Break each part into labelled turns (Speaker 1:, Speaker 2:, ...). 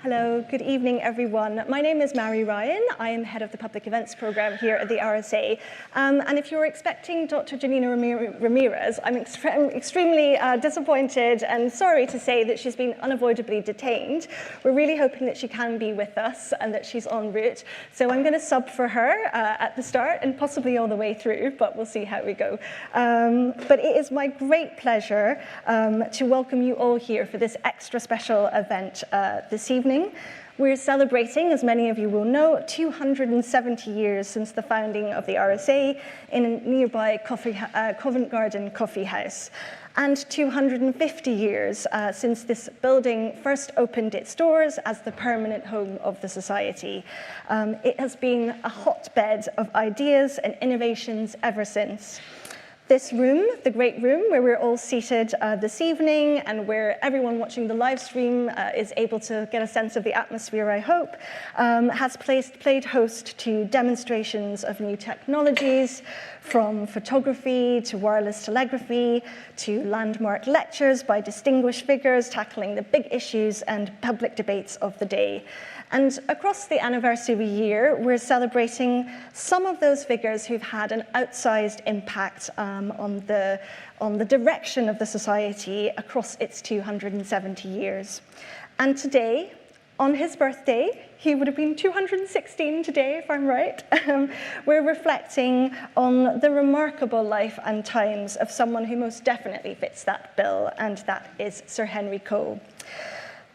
Speaker 1: Hello, good evening, everyone. My name is Mary Ryan. I am head of the Public Events Programme here at the RSA. And if you're expecting Dr. Janina Ramirez, I'm extremely disappointed and sorry to say that she's been unavoidably detained. We're really hoping that she can be with us and that she's en route. So I'm going to sub for her at the start and possibly all the way through, but we'll see how we go. But it is my great pleasure to welcome you all here for this extra special event this evening. We're celebrating, as many of you will know, 270 years since the founding of the RSA in a nearby Covent Garden coffee house, and 250 years since this building first opened its doors as the permanent home of the Society. It has been a hotbed of ideas and innovations ever since. This room, the great room where we're all seated this evening and where everyone watching the live stream is able to get a sense of the atmosphere, I hope, has played host to demonstrations of new technologies, from photography to wireless telegraphy to landmark lectures by distinguished figures tackling the big issues and public debates of the day. And across the anniversary year, we're celebrating some of those figures who've had an outsized impact on the direction of the Society across its 270 years. And today, on his birthday, he would have been 216 today, if I'm right, we're reflecting on the remarkable life and times of someone who most definitely fits that bill, and that is Sir Henry Cole.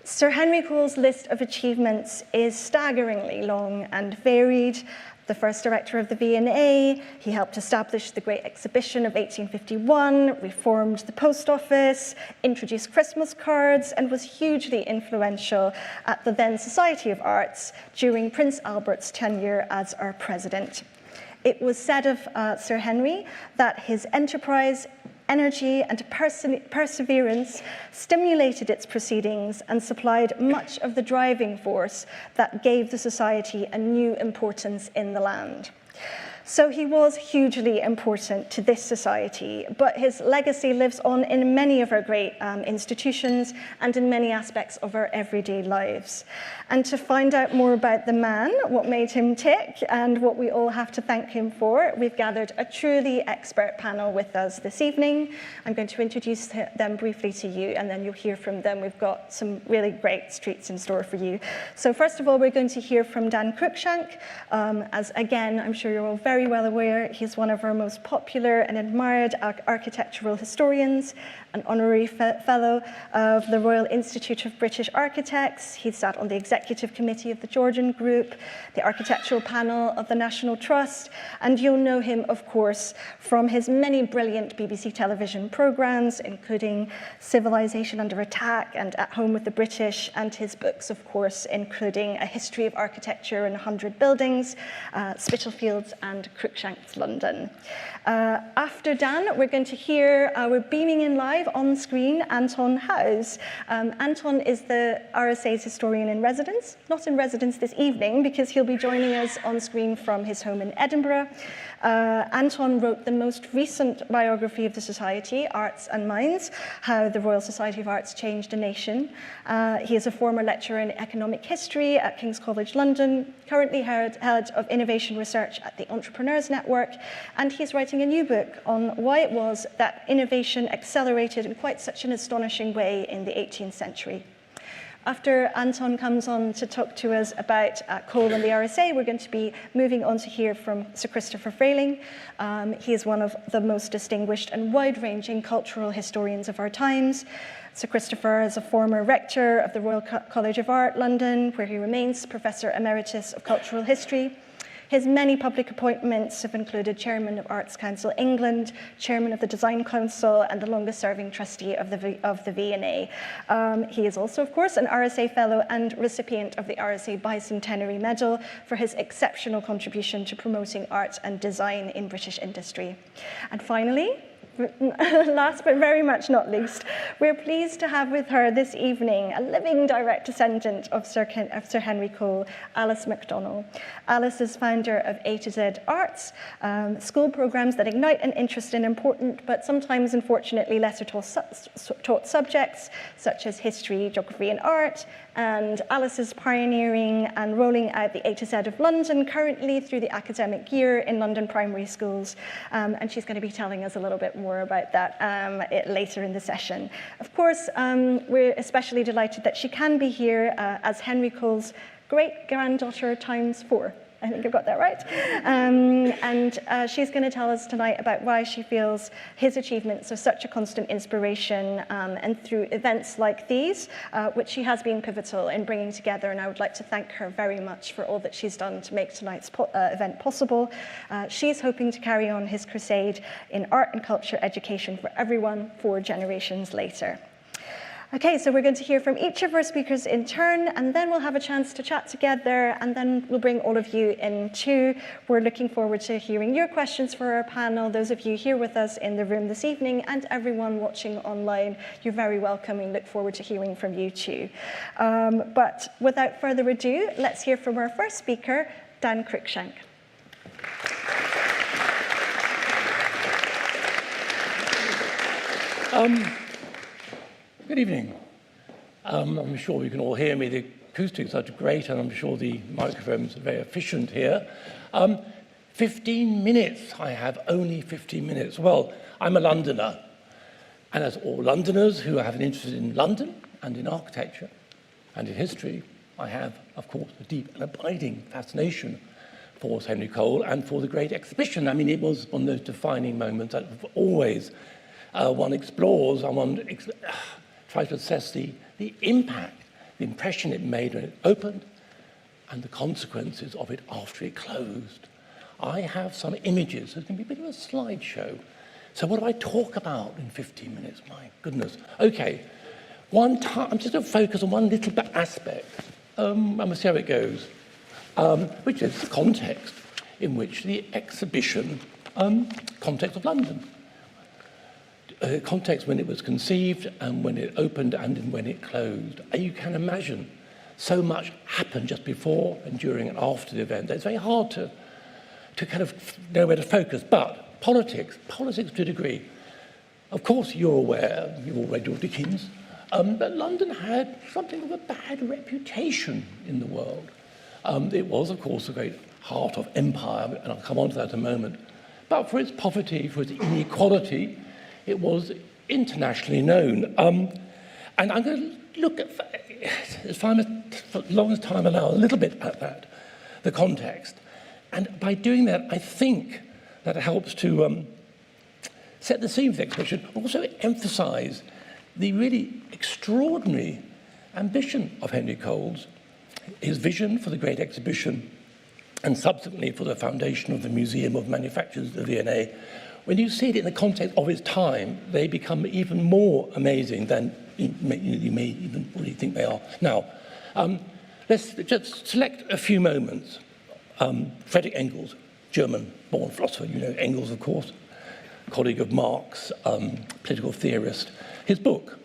Speaker 1: Sir Henry Cole's list of achievements is staggeringly long and varied. The first director of the V&A, he helped establish the Great Exhibition of 1851, reformed the post office, introduced Christmas cards, and was hugely influential at the then Society of Arts during Prince Albert's tenure as our president. It was said of Sir Henry that his enterprise, energy and perseverance stimulated its proceedings and supplied much of the driving force that gave the Society a new importance in the land. So he was hugely important to this Society, but his legacy lives on in many of our great institutions and in many aspects of our everyday lives. And to find out more about the man, what made him tick, and what we all have to thank him for, we've gathered a truly expert panel with us this evening. I'm going to introduce them briefly to you, and then you'll hear from them. We've got some really great treats in store for you. So first of all, we're going to hear from Dan Cruickshank. As again, I'm sure you're all very well aware, he's one of our most popular and admired architectural historians, an honorary fellow of the Royal Institute of British Architects. He sat on the executive committee of the Georgian Group, the architectural panel of the National Trust, and you'll know him, of course, from his many brilliant BBC television programmes, including Civilization Under Attack and At Home with the British, and his books, of course, including A History of Architecture in 100 Buildings, Spitalfields and Cruickshank's London. After Dan, we're going to hear, we're beaming in live on screen, Anton Howes. Anton is the RSA's historian in residence, not in residence this evening because he'll be joining us on screen from his home in Edinburgh. Anton wrote the most recent biography of the Society, Arts and Minds, How the Royal Society of Arts Changed a Nation. He is a former lecturer in economic history at King's College London, currently head of innovation research at the Entrepreneurs Network, and he's writing a new book on why it was that innovation accelerated in quite such an astonishing way in the 18th century. After Anton comes on to talk to us about Cole and the RSA, we're going to be moving on to hear from Sir Christopher Frayling. He is one of the most distinguished and wide-ranging cultural historians of our times. Sir Christopher is a former rector of the Royal College of Art, London, where he remains Professor Emeritus of Cultural History. His many public appointments have included Chairman of Arts Council England, Chairman of the Design Council, and the longest-serving trustee of the V&A. He is also, of course, an RSA Fellow and recipient of the RSA Bicentenary Medal for his exceptional contribution to promoting art and design in British industry. And finally, last but very much not least, we're pleased to have with her this evening a living direct descendant of Sir Henry Cole, Alice MacDonnell. Alice is founder of A to Z Arts, school programs that ignite an interest in important but sometimes unfortunately lesser taught subjects such as history, geography and art. And Alice is pioneering and rolling out the A to Z of London currently through the academic year in London primary schools. And she's going to be telling us a little bit more about that later in the session. Of course, we're especially delighted that she can be here as Henry Cole's great-granddaughter times 4. I think I've got that right. And she's going to tell us tonight about why she feels his achievements are such a constant inspiration, and through events like these, which she has been pivotal in bringing together. And I would like to thank her very much for all that she's done to make tonight's event possible. She's hoping to carry on his crusade in art and culture education for everyone 4 generations later. Okay, so we're going to hear from each of our speakers in turn, and then we'll have a chance to chat together, and then we'll bring all of you in too. We're looking forward to hearing your questions for our panel. Those of you here with us in the room this evening, and everyone watching online, you're very welcome. We look forward to hearing from you too. But without further ado, let's hear from our first speaker, Dan Cruickshank.
Speaker 2: Good evening. I'm sure you can all hear me. The acoustics are great, and I'm sure the microphones are very efficient here. 15 minutes. I have only 15 minutes. Well, I'm a Londoner, and as all Londoners who have an interest in London and in architecture and in history, I have, of course, a deep and abiding fascination for Henry Cole and for the Great Exhibition. I mean, it was one of those defining moments that always one explores and one tries to assess the impact, the impression it made when it opened, and the consequences of it after it closed. I have some images. There's going to be a bit of a slideshow. So what do I talk about in 15 minutes? My goodness. Okay, I'm just going to focus on one little aspect, and we'll see how it goes, which is the context in which the exhibition, context of London. Context when it was conceived and when it opened and when it closed. And you can imagine so much happened just before and during and after the event. It's very hard to kind of know where to focus. But politics to a degree. Of course, you're aware, you've all read your Dickens, but London had something of a bad reputation in the world. It was, of course, a great heart of empire, and I'll come on to that in a moment. But for its poverty, for its inequality, it was internationally known. And I'm going to look at, as long as time allows, a little bit at that, the context. And by doing that, I think that helps to set the scene for the exhibition, also emphasize the really extraordinary ambition of Henry Cole's, his vision for the Great Exhibition, and subsequently for the foundation of the Museum of Manufactures, the V&A. When you see it in the context of its time, they become even more amazing than you may even really think they are. Now, let's just select a few moments. Friedrich Engels, German-born philosopher, you know Engels, of course, colleague of Marx, political theorist. His book,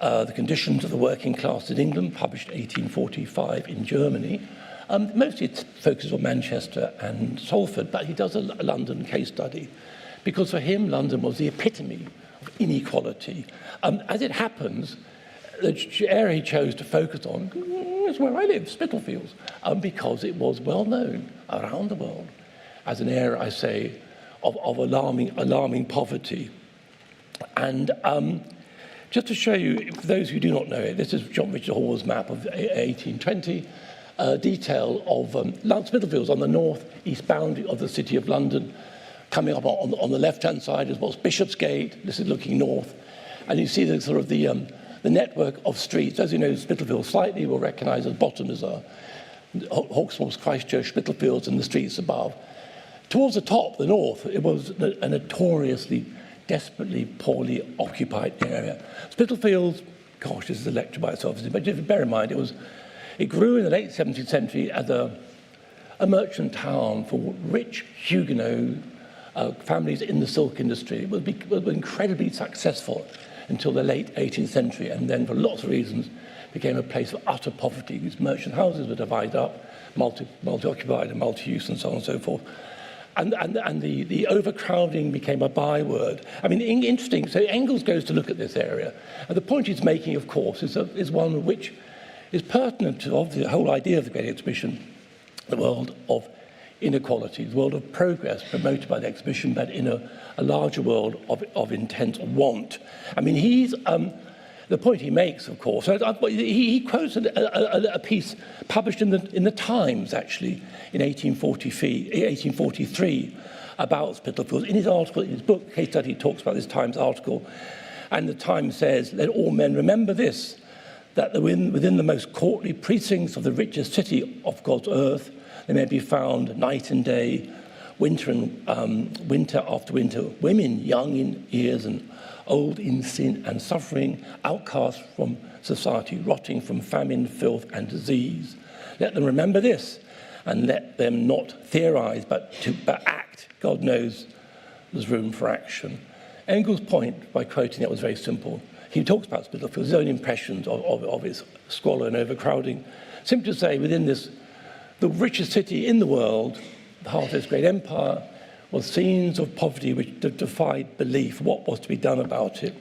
Speaker 2: The Conditions of the Working Class in England, published 1845 in Germany. Mostly it focuses on Manchester and Salford, but he does a London case study, because for him, London was the epitome of inequality. As it happens, the area he chose to focus on is where I live, Spitalfields, because it was well known around the world as an area, I say, of alarming poverty. And just to show you, for those who do not know it, this is John Richard Hall's map of 1820, detail of Spitalfields on the north-east boundary of the City of London. Coming up on the left-hand side is what's Bishopsgate. This is looking north. And you see the sort of the network of streets. As you know, Spitalfields slightly will recognise at the bottom as Hawksmoor's, Christchurch, Spitalfields, and the streets above. Towards the top, the north, it was a notoriously, desperately, poorly occupied area. Spitalfields, gosh, this is a lecture by itself, but just bear in mind, it grew in the late 17th century as a merchant town for rich Huguenot families in the silk industry were incredibly successful until the late 18th century, and then for lots of reasons became a place of utter poverty. These merchant houses were divided up, multi-occupied and multi-use and so on and so forth. And the overcrowding became a byword. I mean, interesting, so Engels goes to look at this area, and the point he's making, of course, is one which is pertinent to the whole idea of the Great Exhibition, the world of inequality, the world of progress promoted by the exhibition, but in a larger world of intense want. I mean, the point he makes, of course, he quotes a piece published in the Times, actually, in 1843, about Spitalfields. In his article, in his book, case study, he talks about this Times article, and the Times says, "Let all men remember this, that within the most courtly precincts of the richest city of God's earth, there may be found night and day, winter after winter, women young in years and old in sin and suffering, outcast from society, rotting from famine, filth, and disease. Let them remember this, and let them not theorize, but act. God knows there's room for action." Engels' point, by quoting it, was very simple. He talks about Spitalfields, his own impressions of its squalor and overcrowding. Simply to say, within this, the richest city in the world, the heart of this great empire, was scenes of poverty which defied belief. What was to be done about it?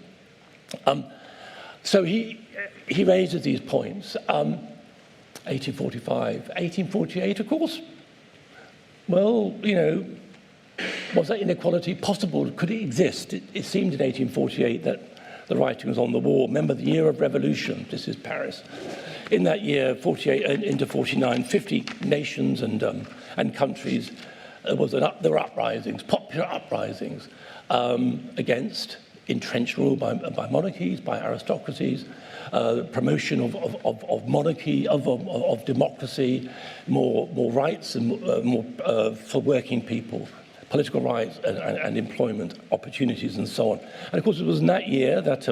Speaker 2: So he raises these points. 1845, 1848, of course. Well, you know, was that inequality possible? Could it exist? It seemed in 1848 that the writing was on the wall. Remember the year of revolution. This is Paris. In that year, 48 into 49, 50 nations and countries. There were uprisings, popular uprisings, against entrenched rule by monarchies, by aristocracies, promotion of monarchy, of democracy, more rights and more for working people, political rights and employment opportunities and so on. And of course, it was in that year that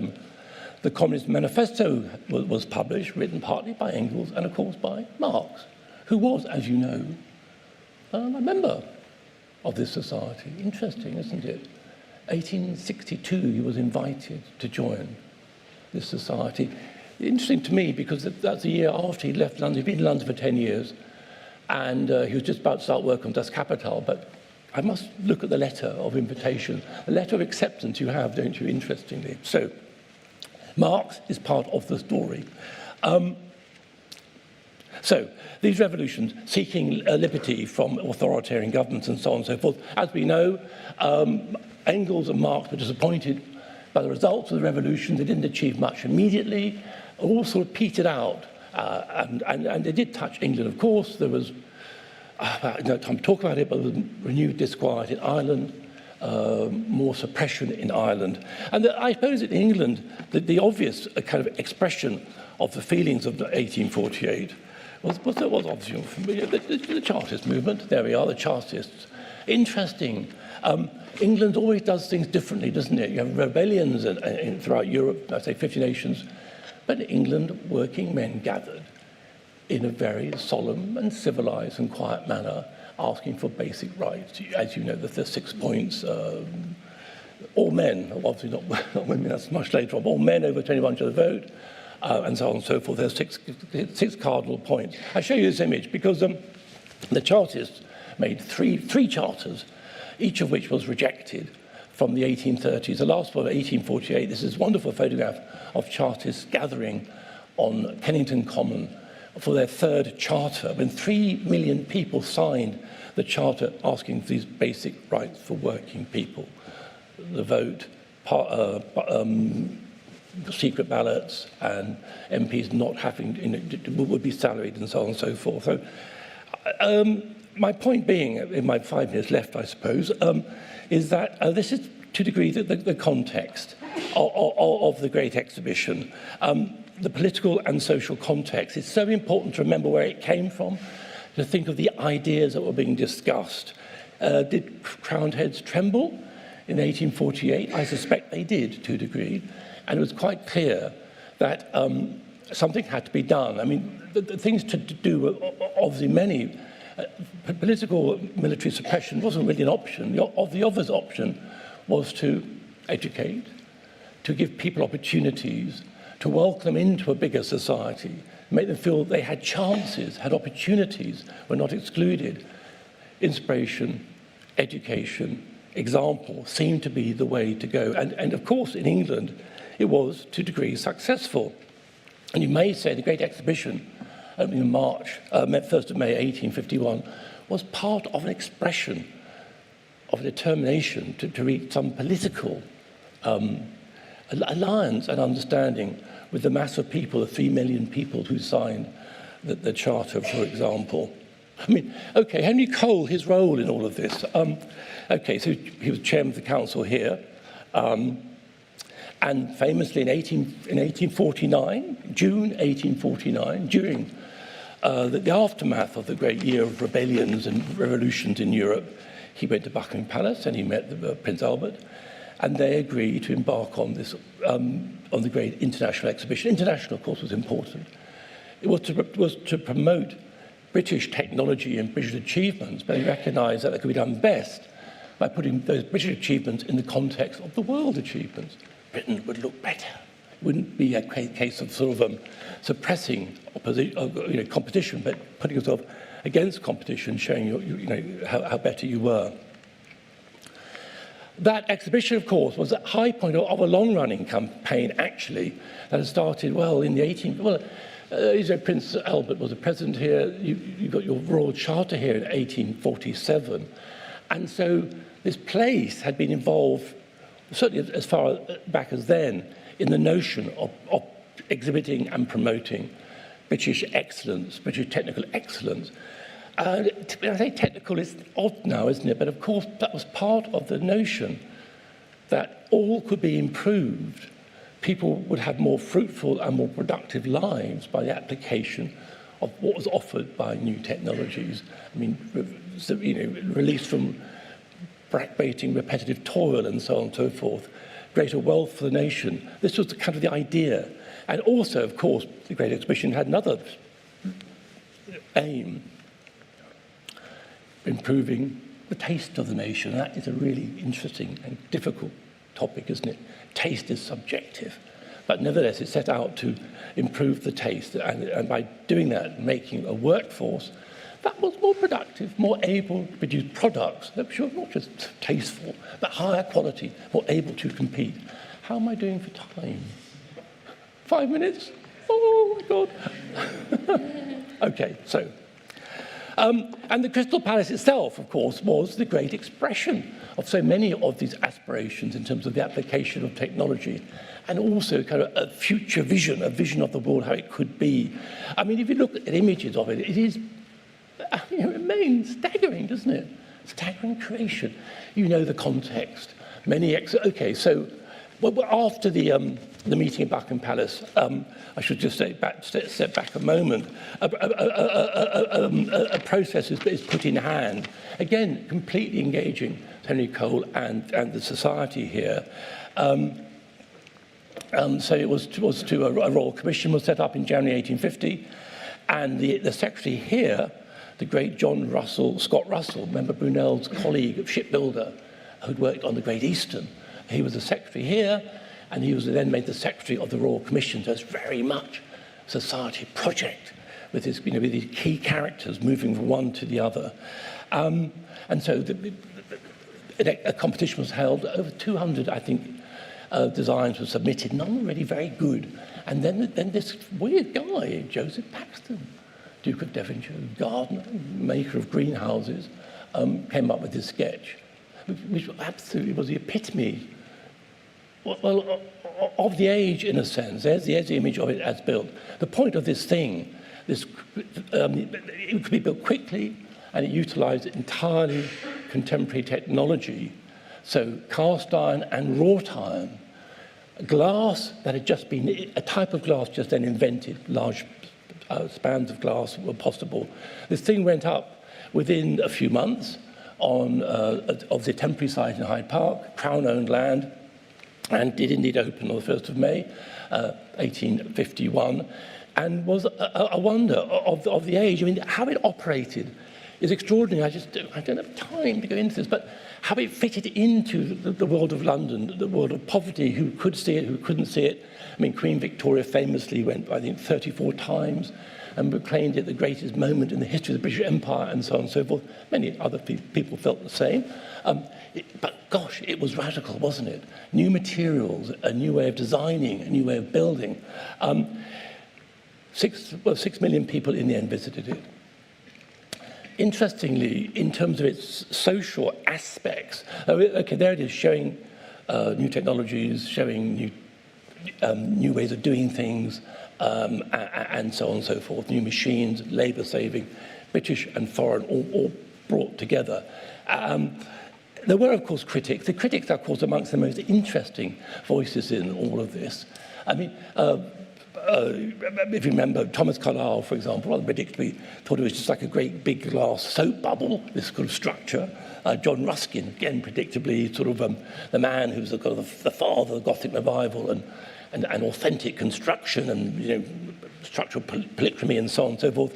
Speaker 2: the Communist Manifesto was published, written partly by Engels and of course by Marx, who was, as you know, a member of this society. Interesting, isn't it? 1862, he was invited to join this society. Interesting to me because that's the year after he left London. He'd been in London for 10 years, and he was just about to start work on Das Kapital, but I must look at the letter of invitation, the letter of acceptance you have, don't you, interestingly. So, Marx is part of the story. So, these revolutions seeking liberty from authoritarian governments and so on and so forth. As we know, Engels and Marx were disappointed by the results of the revolution. They didn't achieve much immediately. All sort of petered out. And they did touch England, of course. There was, no time to talk about it, but there was renewed disquiet in Ireland, more suppression in Ireland. And I suppose in England, the obvious kind of expression of the feelings of 1848 was obviously the Chartist movement. There we are, the Chartists. Interesting. England always does things differently, doesn't it? You have rebellions throughout Europe, I say 50 nations. But in England, working men gathered in a very solemn and civilized and quiet manner, asking for basic rights. As you know, the 6 points, all men, obviously not women, that's much later on, all men over 21 to the vote, and so on and so forth. There's six cardinal points. I show you this image because the Chartists made three charters, each of which was rejected from the 1830s. The last one, 1848, this is a wonderful photograph of Chartists gathering on Kensington Common for their third charter, when 3 million people signed the charter asking for these basic rights for working people. The vote, secret ballots, and MPs not having, would be salaried and so on and so forth. So, my point being, in my 5 minutes left, I suppose, is that this is, to a degree, the context of the Great Exhibition. The political and social context. It's so important to remember where it came from, to think of the ideas that were being discussed. Did crowned heads tremble in 1848? I suspect they did, to a degree. And it was quite clear that something had to be done. I mean, the things to do were obviously many. Political military suppression wasn't really an option. The obvious option was to educate, to give people opportunities, to welcome them into a bigger society, make them feel they had chances, had opportunities, were not excluded. Inspiration, education, example seemed to be the way to go. And of course, in England, it was to degrees successful. And you may say the Great Exhibition, opening in March, 1st of May 1851, was part of an expression of a determination to reach some political alliance and understanding with the mass of people, the 3 million people who signed the Charter, for example. I mean, okay, Henry Cole, his role in all of this. Okay, so he was chairman of the council here. And famously in 1849, June 1849, during the aftermath of the great year of rebellions and revolutions in Europe, he went to Buckingham Palace and he met Prince Albert, and they agreed to embark on this, on the great international exhibition. International, of course, was important. It was to promote British technology and British achievements, but he recognised that it could be done best by putting those British achievements in the context of the world achievements. Britain would look better. It wouldn't be a case of sort of suppressing competition, but putting yourself against competition, showing how better you were. That exhibition, of course, was a high point of a long-running campaign, actually, that had started, well, in the 18th... Well, Prince Albert was a president here. You got your Royal Charter here in 1847. And so this place had been involved, certainly as far back as then, in the notion of exhibiting and promoting British excellence, British technical excellence. I say technical is odd now, isn't it? But of course, that was part of the notion that all could be improved. People would have more fruitful and more productive lives by the application of what was offered by new technologies. I mean, release from backbaiting, repetitive toil, and so on and so forth, greater wealth for the nation. This was kind of the idea. And also, of course, the Great Exhibition had another aim, improving the taste of the nation. And that is a really interesting and difficult topic, isn't it? Taste is subjective, but nevertheless, it set out to improve the taste, and by doing that, making a workforce that was more productive, more able to produce products that were not just tasteful, but higher quality, more able to compete. How am I doing for time? 5 minutes? Oh, my God. Okay, so. And the Crystal Palace itself, of course, was the great expression of so many of these aspirations in terms of the application of technology, and also kind of a future vision, a vision of the world, how it could be. I mean, if you look at images of it, it is, it remains staggering, doesn't it? Staggering creation. You know the context. Okay, so after the meeting at Buckingham Palace, I should just step back a moment. A process is put in hand, again, completely engaging Henry Cole and the society here. So it was to a Royal Commission was set up in January 1850, and the secretary here, the great Scott Russell, remember Brunel's colleague, shipbuilder, who'd worked on the Great Eastern. He was the secretary here, and he was then made the secretary of the Royal Commission. So it's very much a society project with his, with these key characters moving from one to the other. And so a competition was held. Over 200, I think, designs were submitted. None were really very good. And then this weird guy, Joseph Paxton, Duke of Devonshire, gardener, maker of greenhouses, came up with this sketch, which absolutely was the epitome of the age, in a sense. There's the image of it as built. The point of this thing, it could be built quickly, and it utilized entirely contemporary technology. So cast iron and wrought iron. Glass that had just been, a type of glass just then invented, large spans of glass were possible. This thing went up within a few months of the temporary site in Hyde Park, Crown-owned land, and did indeed open on the 1st of May, 1851, and was a wonder of the age. I mean, how it operated. is extraordinary. I don't have time to go into this, but how it fitted into the world of London, the world of poverty, who could see it, who couldn't see it. I mean, Queen Victoria famously went, I think, 34 times and proclaimed it the greatest moment in the history of the British Empire, and so on and so forth. Many other people felt the same. But gosh, it was radical, wasn't it? New materials, a new way of designing, a new way of building. 6 million people in the end visited it. Interestingly, in terms of its social aspects, okay, there it is, showing new technologies, showing new ways of doing things, and so on and so forth, new machines, labour saving, British and foreign, all brought together. There were, of course, critics. The critics are, of course, amongst the most interesting voices in all of this. I mean, if you remember, Thomas Carlyle, for example, rather predictably thought it was just like a great big glass soap bubble, this sort of structure. John Ruskin, again, predictably, sort of the man who's the father of the Gothic revival and authentic construction and, structural polychromy and so on and so forth.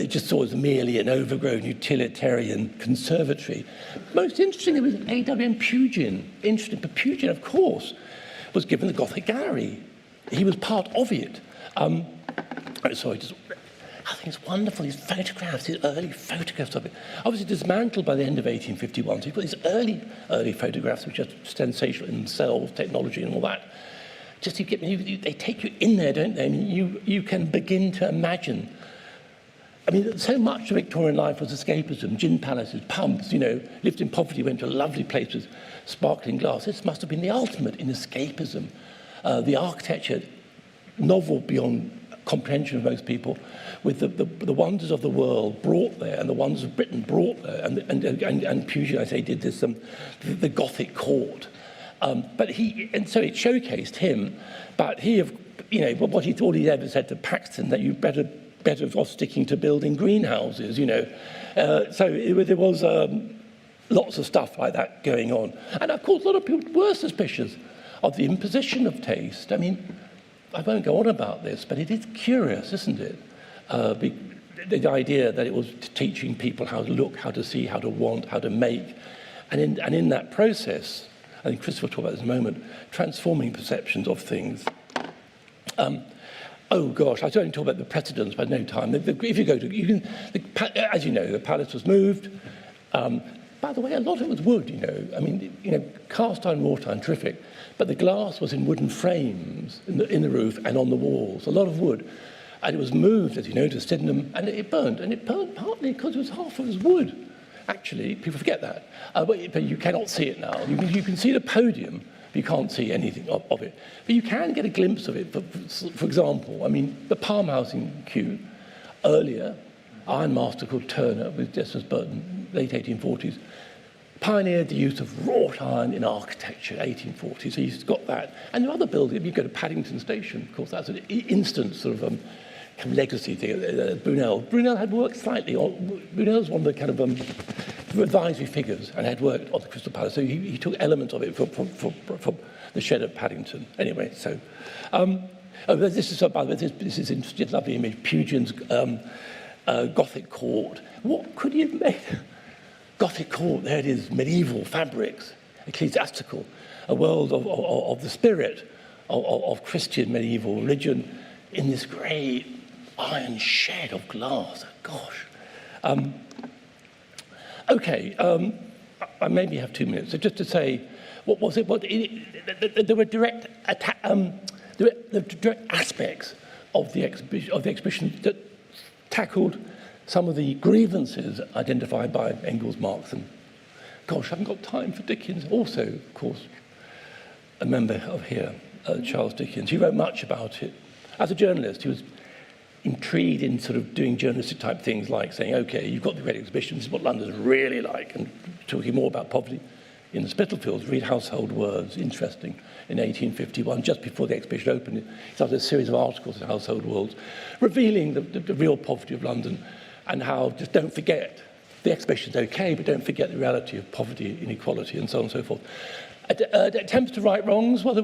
Speaker 2: Just saw as merely an overgrown utilitarian conservatory. Most interestingly was A.W.M. Pugin. Interesting, but Pugin, of course, was given the Gothic Gallery. He was part of it. I think it's wonderful, his photographs, his early photographs of it. Obviously dismantled by the end of 1851, so you've got these early photographs, which are sensational in themselves, technology and all that. Just they take you in there, don't they? I mean, you can begin to imagine. I mean, so much of Victorian life was escapism, gin palaces, pubs, lived in poverty, went to a lovely place with sparkling glass. This must have been the ultimate in escapism. The architecture, novel beyond comprehension of most people, with the wonders of the world brought there and the wonders of Britain brought there. And Pugin, I say, did this, the Gothic court. So it showcased him, but what he thought he ever said to Paxton, that you better off sticking to building greenhouses, So there was lots of stuff like that going on. And of course, a lot of people were suspicious of the imposition of taste. I mean, I won't go on about this, but it is curious, isn't it? The idea that it was teaching people how to look, how to see, how to want, how to make. And in that process, I think Christopher will talk about this in a moment, transforming perceptions of things. Oh gosh, I was only talk about the precedents, but no time. If you go to, as you know, the palace was moved. By the way, a lot of it was wood, I mean, cast iron, wrought iron, terrific. But the glass was in wooden frames in the roof and on the walls, a lot of wood. And it was moved, as you know, to Sydenham, and it burnt. And it burnt partly because it was half of it was wood. Actually, people forget that. But you cannot see it now. You can see the podium, but you can't see anything of it. But you can get a glimpse of it. For example, I mean, the Palm House in Kew, earlier, ironmaster called Turner with Decimus Burton, late 1840s, pioneered the use of wrought iron in architecture, 1840s. So you've got that. And there are other buildings. You go to Paddington Station, of course, that's an instant sort of legacy thing. Brunel had worked slightly on. Brunel's one of the kind of advisory figures and had worked on the Crystal Palace. So he took elements of it from the shed at Paddington. Anyway, so this is, by the way, this is interesting, lovely image. Pugin's Gothic court. What could he have made? Gothic court, there it is, medieval fabrics, ecclesiastical, a world of the spirit of Christian medieval religion in this great iron shed of glass. Gosh. I maybe have 2 minutes. So just to say, what was it? There were direct aspects of the exhibition that tackled some of the grievances identified by Engels, Marx, and gosh, I haven't got time for Dickens. Also, of course, a member of here, Charles Dickens. He wrote much about it. As a journalist, he was intrigued in sort of doing journalistic type things like saying, okay, you've got the Great Exhibition, this is what London's really like, and talking more about poverty in the Spitalfields. Read Household Words, interesting, in 1851, just before the exhibition opened. He started a series of articles in Household Words, revealing the real poverty of London and how, just don't forget, the exhibition's okay, but don't forget the reality of poverty, inequality, and so on and so forth. Attempts to right wrongs, well,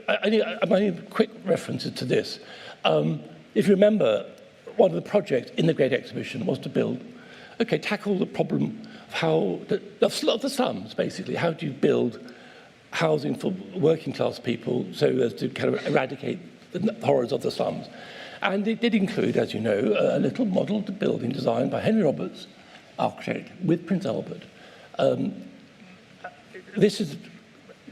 Speaker 2: I need quick references to this. If you remember, one of the projects in the Great Exhibition was to build okay, tackle the problem of how, of the slums, basically. How do you build housing for working class people so as to kind of eradicate the horrors of the slums? And it did include, as you know, a little model building designed by Henry Roberts, architect, with Prince Albert. This is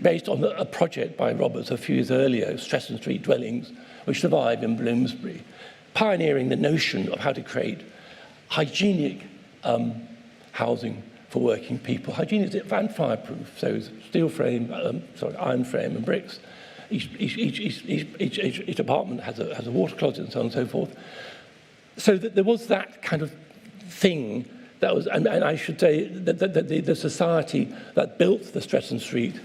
Speaker 2: based on a project by Roberts a few years earlier, Stretton Street dwellings, which survive in Bloomsbury, pioneering the notion of how to create hygienic housing for working people. Hygienic and fireproof, so steel frame, iron frame and bricks. Each apartment has a water closet and so on and so forth. So that there was that kind of thing that was, and I should say that the society that built the Stretton Street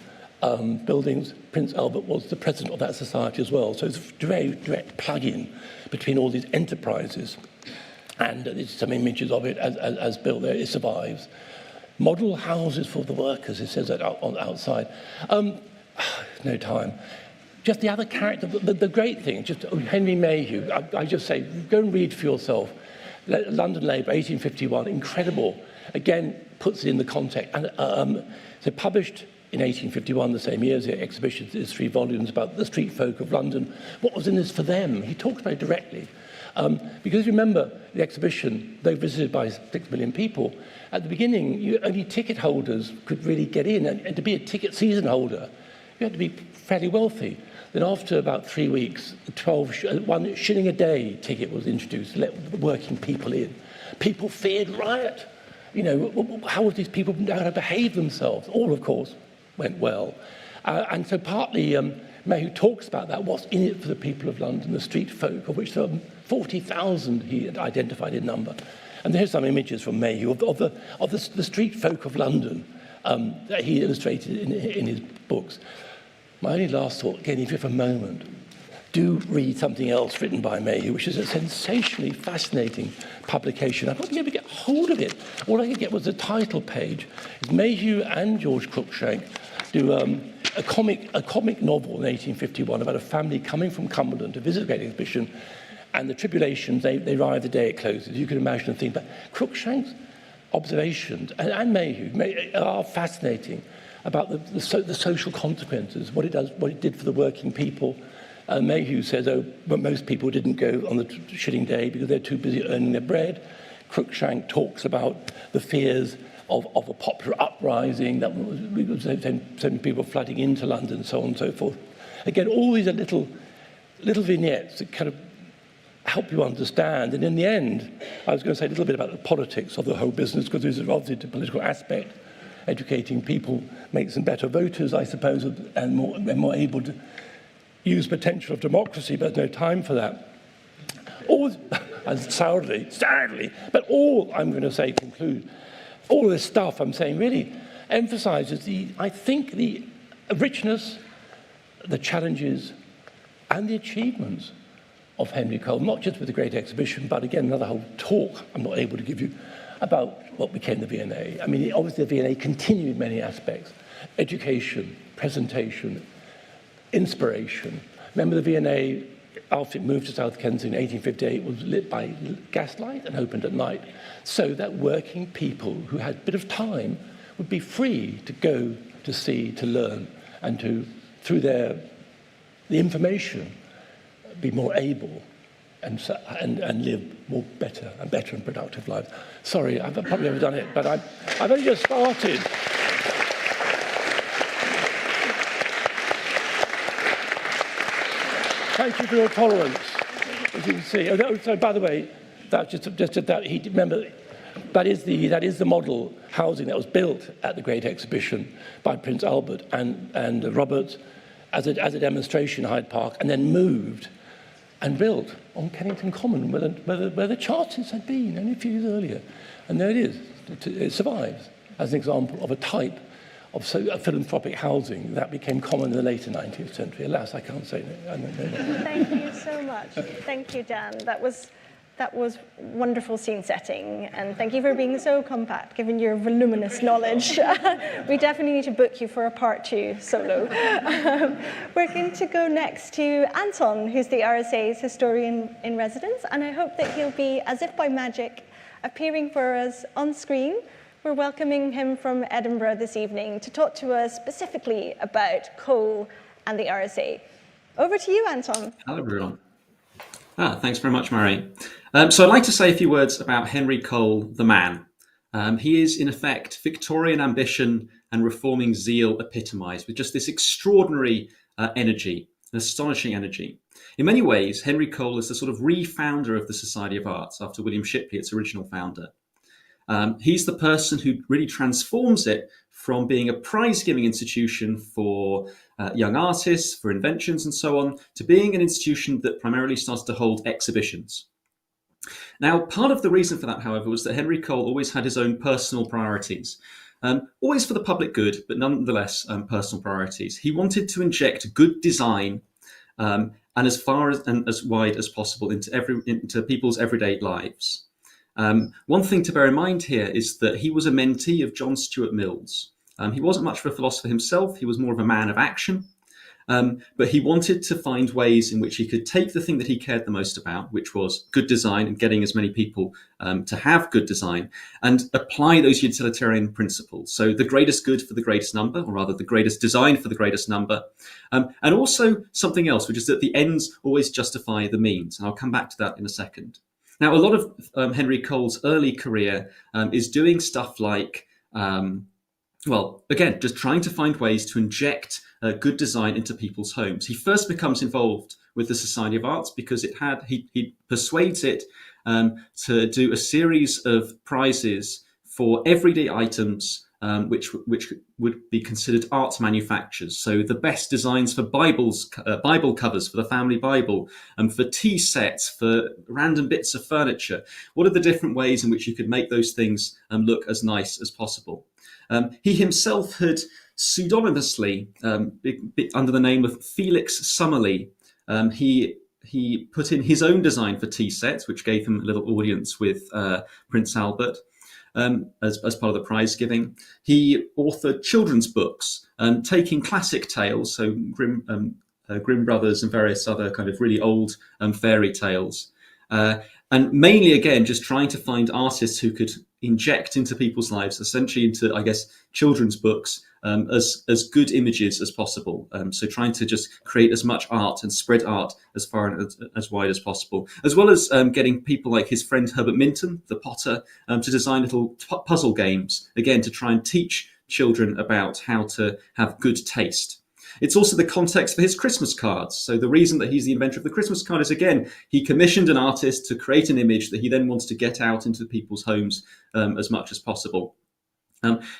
Speaker 2: buildings, Prince Albert was the president of that society as well. So it's a very direct plug-in between all these enterprises. And there's some images of it as built there. It survives. Model houses for the workers, it says that outside. No time. Just the other character, the great thing, just Henry Mayhew, I just say, go and read for yourself. London Labour, 1851, incredible. Again, puts it in the context. And so published in 1851, the same year as the exhibition, there's 3 volumes about the street folk of London. What was in this for them? He talks very directly. Because remember, the exhibition, though visited by 6 million people, at the beginning, only ticket holders could really get in. And to be a ticket season holder, you had to be fairly wealthy. Then after about 3 weeks, 1 shilling a day ticket was introduced to let working people in. People feared riot. You know, how would these people know how to behave themselves? All, of course, went well. And so partly Mayhew talks about that, what's in it for the people of London, the street folk, of which there are 40,000 he had identified in number. And here's some images from Mayhew of the street folk of London that he illustrated in his books. My only last thought, again, if you have a moment, do read something else written by Mayhew, which is a sensationally fascinating publication. I couldn't ever get hold of it. All I could get was the title page. Mayhew and George Cruickshank do a comic novel in 1851 about a family coming from Cumberland to visit the Great Exhibition, and the tribulations, they arrive the day it closes. You can imagine the thing. But Cruickshank's observations, and Mayhew, are fascinating about the social consequences, what it did for the working people. Mayhew says, but most people didn't go on the shilling day because they're too busy earning their bread. Cruickshank talks about the fears of a popular uprising that was sending people flooding into London and so on and so forth. Again, all these are little vignettes that kind of help you understand. And in the end, I was going to say a little bit about the politics of the whole business, because there's obviously the political aspect. Educating people makes them better voters, I suppose, and more able to use potential of democracy, but there's no time for that. All, sadly, but all I'm going to say, conclude, all this stuff I'm saying really emphasizes I think the richness, the challenges, and the achievements of Henry Cole, not just with the Great Exhibition, but again, another whole talk I'm not able to give you about what became the V&A. I mean, obviously the V&A continued in many aspects. Education, presentation, inspiration. Remember the V&A, after it moved to South Kensington in 1858, was lit by gaslight and opened at night, so that working people who had a bit of time would be free to go, to see, to learn, and to, through the information, be more able and live more better and productive lives. Sorry, I've probably never done it, but I've only just started. Thank you for your tolerance, as you can see. Oh, so by the way, that's just that. Remember, that is the model housing that was built at the Great Exhibition by Prince Albert and Roberts as a demonstration in Hyde Park, and then moved and built on Kennington Common, where the Chartists had been only a few years earlier. And there it is. It survives as an example of a type of philanthropic housing that became common in the later 19th century. Alas, I can't say that.
Speaker 1: Thank you so much. Thank you, Dan. That was wonderful scene setting, and thank you for being so compact, given your voluminous knowledge. We definitely need to book you for a part 2 solo. We're going to go next to Anton, who's the RSA's historian in residence, and I hope that he'll be, as if by magic, appearing for us on screen. We're welcoming him from Edinburgh this evening to talk to us specifically about coal and the RSA. Over to you, Anton.
Speaker 3: Hello, everyone. Thanks very much, Mary. So I'd like to say a few words about Henry Cole, the man. He is, in effect, Victorian ambition and reforming zeal epitomised, with just this extraordinary energy, an astonishing energy. In many ways, Henry Cole is the sort of re-founder of the Society of Arts after William Shipley, its original founder. He's the person who really transforms it from being a prize-giving institution for young artists, for inventions and so on, to being an institution that primarily starts to hold exhibitions. Now, part of the reason for that, however, was that Henry Cole always had his own personal priorities, always for the public good, but nonetheless personal priorities. He wanted to inject good design and as far as, and as wide as possible into people's everyday lives. One thing to bear in mind here is that he was a mentee of John Stuart Mill's. He wasn't much of a philosopher himself. He was more of a man of action. But he wanted to find ways in which he could take the thing that he cared the most about, which was good design and getting as many people to have good design, and apply those utilitarian principles. So the greatest good for the greatest number, or rather the greatest design for the greatest number. And also something else, which is that the ends always justify the means. And I'll come back to that in a second. Now, a lot of Henry Cole's early career is doing stuff like, well, again, just trying to find ways to inject good design into people's homes. He first becomes involved with the Society of Arts because he persuades it to do a series of prizes for everyday items which would be considered art manufactures. So the best designs for Bible covers for the family Bible, and for tea sets, for random bits of furniture. What are the different ways in which you could make those things look as nice as possible? He himself had pseudonymously, under the name of Felix Summerlee, he put in his own design for tea sets, which gave him a little audience with Prince Albert. As part of the prize giving. He authored children's books, taking classic tales, so Grimm Brothers and various other kind of really old fairy tales. And mainly, again, just trying to find artists who could inject into people's lives, essentially into, I guess, children's books, as good images as possible. So trying to just create as much art and spread art as far and as wide as possible, as well as getting people like his friend Herbert Minton, the potter, to design little puzzle games, again, to try and teach children about how to have good taste. It's also the context for his Christmas cards. So the reason that he's the inventor of the Christmas card is, again, he commissioned an artist to create an image that he then wants to get out into people's homes as much as possible.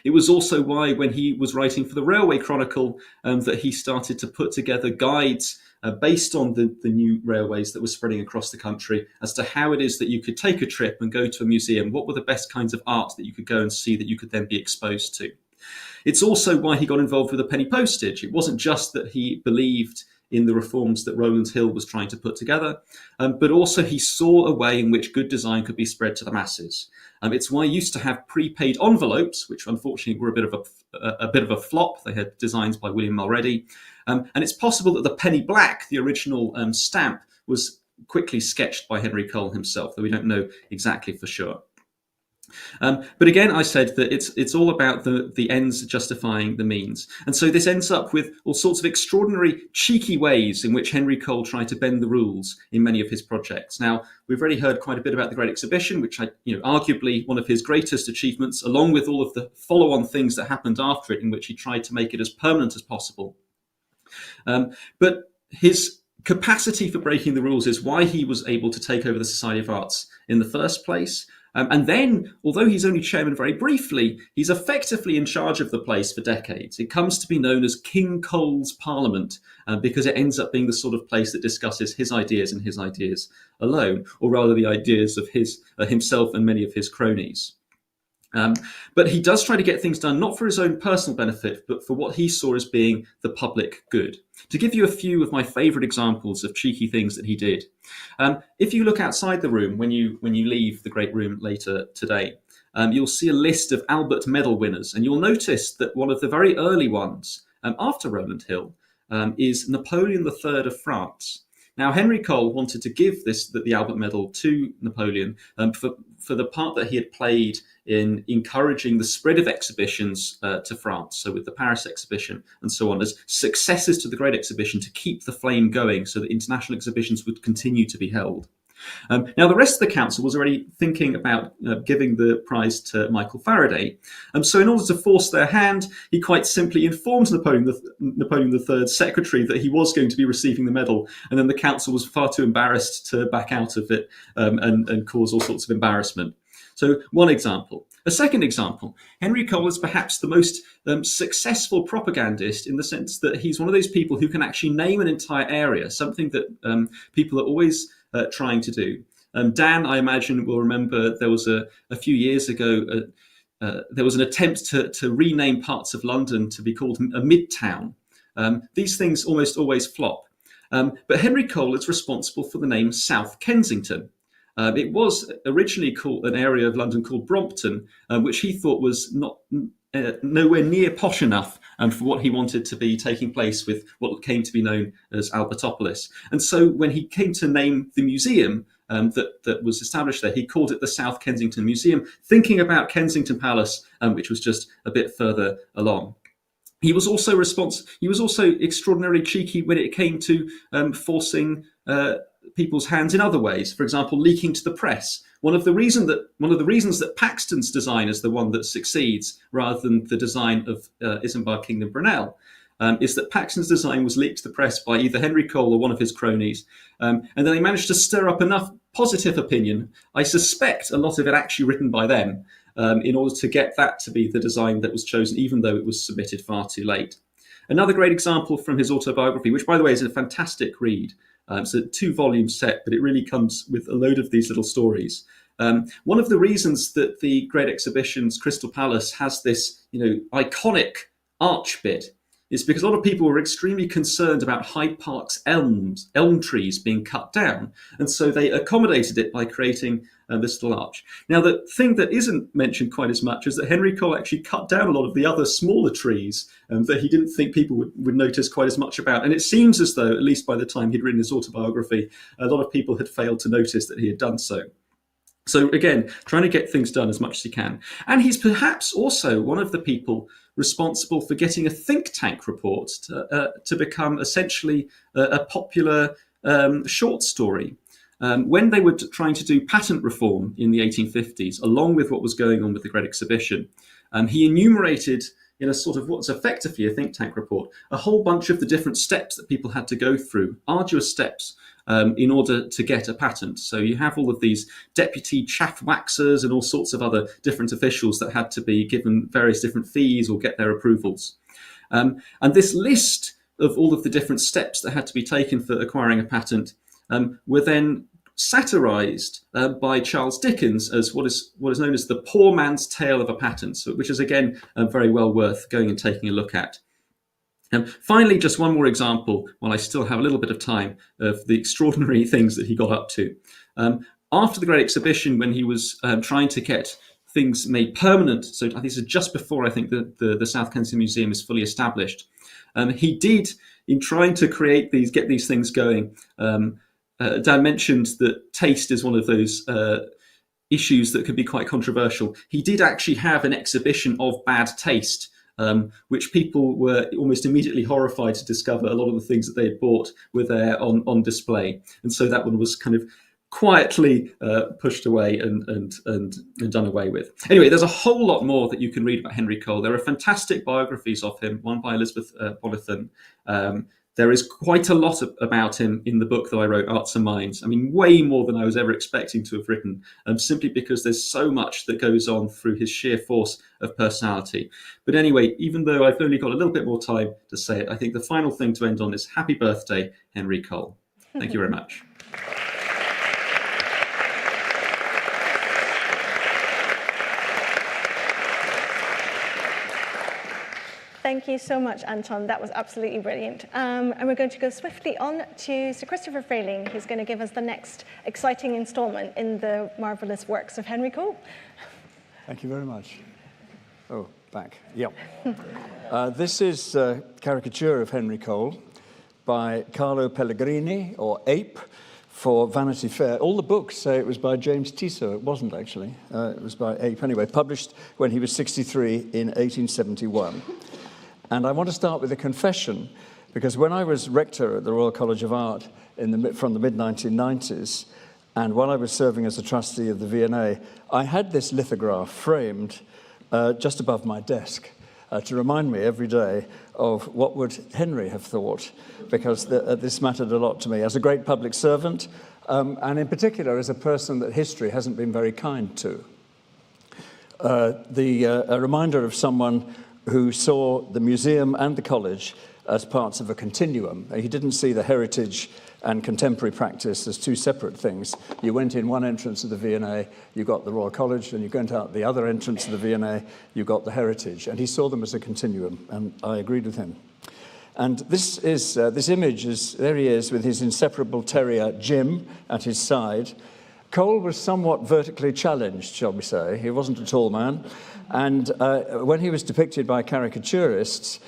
Speaker 3: It was also why, when he was writing for the Railway Chronicle, that he started to put together guides based on the new railways that were spreading across the country as to how it is that you could take a trip and go to a museum. What were the best kinds of art that you could go and see that you could then be exposed to? It's also why he got involved with the penny postage. It wasn't just that he believed in the reforms that Rowland Hill was trying to put together, but also he saw a way in which good design could be spread to the masses. It's why he used to have prepaid envelopes, which unfortunately were a bit of a flop. They had designs by William Mulready. And it's possible that the penny black, the original stamp, was quickly sketched by Henry Cole himself, though we don't know exactly for sure. But again, I said that it's all about the ends justifying the means. And so this ends up with all sorts of extraordinary, cheeky ways in which Henry Cole tried to bend the rules in many of his projects. Now, we've already heard quite a bit about the Great Exhibition, which arguably one of his greatest achievements, along with all of the follow-on things that happened after it, in which he tried to make it as permanent as possible. But his capacity for breaking the rules is why he was able to take over the Society of Arts in the first place. And then, although he's only chairman very briefly, he's effectively in charge of the place for decades. It comes to be known as King Cole's Parliament because it ends up being the sort of place that discusses his ideas and his ideas alone, or rather the ideas of himself and many of his cronies. But he does try to get things done, not for his own personal benefit, but for what he saw as being the public good. To give you a few of my favourite examples of cheeky things that he did. If you look outside the room when you leave the great room later today, you'll see a list of Albert Medal winners, and you'll notice that one of the very early ones, after Rowland Hill, is Napoleon III of France. Now, Henry Cole wanted to give the Albert Medal to Napoleon for the part that he had played in encouraging the spread of exhibitions to France, so with the Paris exhibition and so on, as successors to the Great Exhibition, to keep the flame going so that international exhibitions would continue to be held. Now, the rest of the council was already thinking about giving the prize to Michael Faraday. So in order to force their hand, he quite simply informed Napoleon III's secretary that he was going to be receiving the medal. And then the council was far too embarrassed to back out of it and cause all sorts of embarrassment. So one example. A second example, Henry Cole is perhaps the most successful propagandist in the sense that he's one of those people who can actually name an entire area, something that people are always trying to do. Dan, I imagine, will remember there was a few years ago, there was an attempt to rename parts of London to be called a midtown. These things almost always flop. But Henry Cole is responsible for the name South Kensington. It was originally called an area of London called Brompton, which he thought was not nowhere near posh enough for what he wanted to be taking place with what came to be known as Albertopolis. And so when he came to name the museum that was established there, he called it the South Kensington Museum, thinking about Kensington Palace, which was just a bit further along. He was also extraordinarily cheeky when it came to forcing people's hands in other ways. For example, leaking to the press. One of the reasons that Paxton's design is the one that succeeds rather than the design of Isambard Kingdom Brunel is that Paxton's design was leaked to the press by either Henry Cole or one of his cronies. And then they managed to stir up enough positive opinion, I suspect a lot of it actually written by them, in order to get that to be the design that was chosen, even though it was submitted far too late. Another great example from his autobiography, which, by the way, is a fantastic read. It's a 2-volume set, but it really comes with a load of these little stories. One of the reasons that the Great Exhibition's Crystal Palace has this, iconic arch bit is because a lot of people were extremely concerned about Hyde Park's elm trees being cut down. And so they accommodated it by creating this little arch. Now, the thing that isn't mentioned quite as much is that Henry Cole actually cut down a lot of the other smaller trees that he didn't think people would notice quite as much about. And it seems as though, at least by the time he'd written his autobiography, a lot of people had failed to notice that he had done so. So again, trying to get things done as much as he can. And he's perhaps also one of the people responsible for getting a think tank report to become essentially a popular short story. When they were trying to do patent reform in the 1850s, along with what was going on with the Great Exhibition, he enumerated in a sort of what's effectively a think tank report, a whole bunch of the different steps that people had to go through, arduous steps, in order to get a patent. So you have all of these deputy chaff waxers and all sorts of other different officials that had to be given various different fees or get their approvals. And this list of all of the different steps that had to be taken for acquiring a patent were then satirized by Charles Dickens as what is known as the poor man's tale of a patent, which is again very well worth going and taking a look at. Finally, just one more example, while I still have a little bit of time, of the extraordinary things that he got up to. After the Great Exhibition, when he was trying to get things made permanent, so this is just before I think the South Kensington Museum is fully established, he did, in trying to get these things going, Dan mentioned that taste is one of those issues that could be quite controversial. He did actually have an exhibition of bad taste, which people were almost immediately horrified to discover a lot of the things that they had bought were there on display. And so that one was kind of quietly pushed away and done away with. Anyway, there's a whole lot more that you can read about Henry Cole. There are fantastic biographies of him, one by Elizabeth Bonathan. There is quite a lot about him in the book that I wrote, Arts and Minds. I mean, way more than I was ever expecting to have written, simply because there's so much that goes on through his sheer force of personality. But anyway, even though I've only got a little bit more time to say it, I think the final thing to end on is happy birthday, Henry Cole. Thank you very much.
Speaker 1: Thank you so much, Anton. That was absolutely brilliant. And we're going to go swiftly on to Sir Christopher Frayling, who's going to give us the next exciting instalment in the marvellous works of Henry Cole.
Speaker 4: Thank you very much. Oh, back. Yep. This is a caricature of Henry Cole by Carlo Pellegrini, or Ape, for Vanity Fair. All the books say it was by James Tissot. It wasn't, actually. It was by Ape. Anyway, published when he was 63 in 1871. And I want to start with a confession, because when I was rector at the Royal College of Art from the mid-1990s, and while I was serving as a trustee of the V&A, I had this lithograph framed just above my desk to remind me every day of what would Henry have thought, because this mattered a lot to me as a great public servant, and in particular as a person that history hasn't been very kind to. A reminder of someone who saw the museum and the college as parts of a continuum. He didn't see the heritage and contemporary practice as two separate things. You went in one entrance of the V&A, you got the Royal College, and you went out the other entrance of the V&A, you got the heritage. And he saw them as a continuum, and I agreed with him. And this image is, there he is with his inseparable terrier, Jim, at his side. Cole was somewhat vertically challenged, shall we say. He wasn't a tall man. And when he was depicted by caricaturists,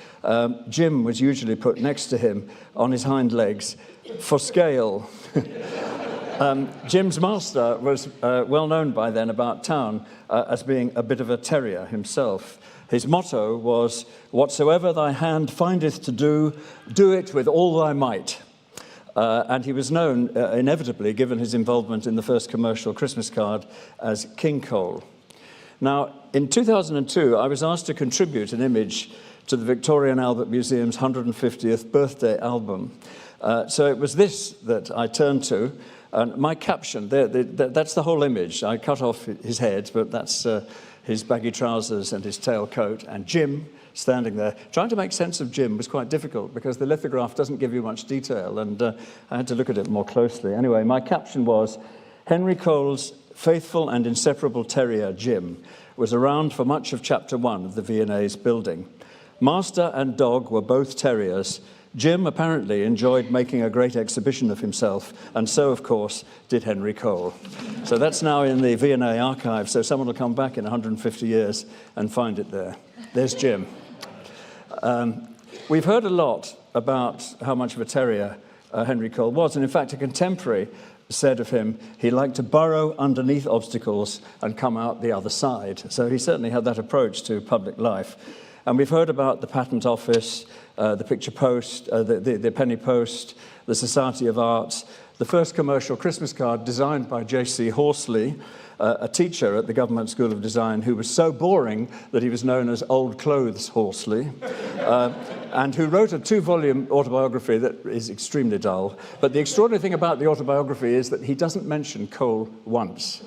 Speaker 4: Jim was usually put next to him on his hind legs for scale. Jim's master was well known by then about town as being a bit of a terrier himself. His motto was, "Whatsoever thy hand findeth to do, do it with all thy might." And he was known, inevitably, given his involvement in the first commercial Christmas card, as King Cole. Now, in 2002, I was asked to contribute an image to the Victorian Albert Museum's 150th birthday album. So it was this that I turned to, and my caption, that's the whole image. I cut off his head, but that's his baggy trousers and his tailcoat, and Jim standing there. Trying to make sense of Jim was quite difficult because the lithograph doesn't give you much detail, and I had to look at it more closely. Anyway, my caption was, "Henry Cole's faithful and inseparable terrier, Jim, was around for much of Chapter 1 of the V&A's building. Master and dog were both terriers. Jim apparently enjoyed making a great exhibition of himself, and so, of course, did Henry Cole." So that's now in the V&A archive, so someone will come back in 150 years and find it there. There's Jim. We've heard a lot about how much of a terrier Henry Cole was, and in fact, a contemporary said of him, he liked to burrow underneath obstacles and come out the other side. So he certainly had that approach to public life. And we've heard about the Patent Office, the Picture Post, the Penny Post, the Society of Arts, the first commercial Christmas card designed by J.C. Horsley, a teacher at the Government School of Design who was so boring that he was known as Old Clothes Horsley, and who wrote a 2-volume autobiography that is extremely dull. But the extraordinary thing about the autobiography is that he doesn't mention Cole once.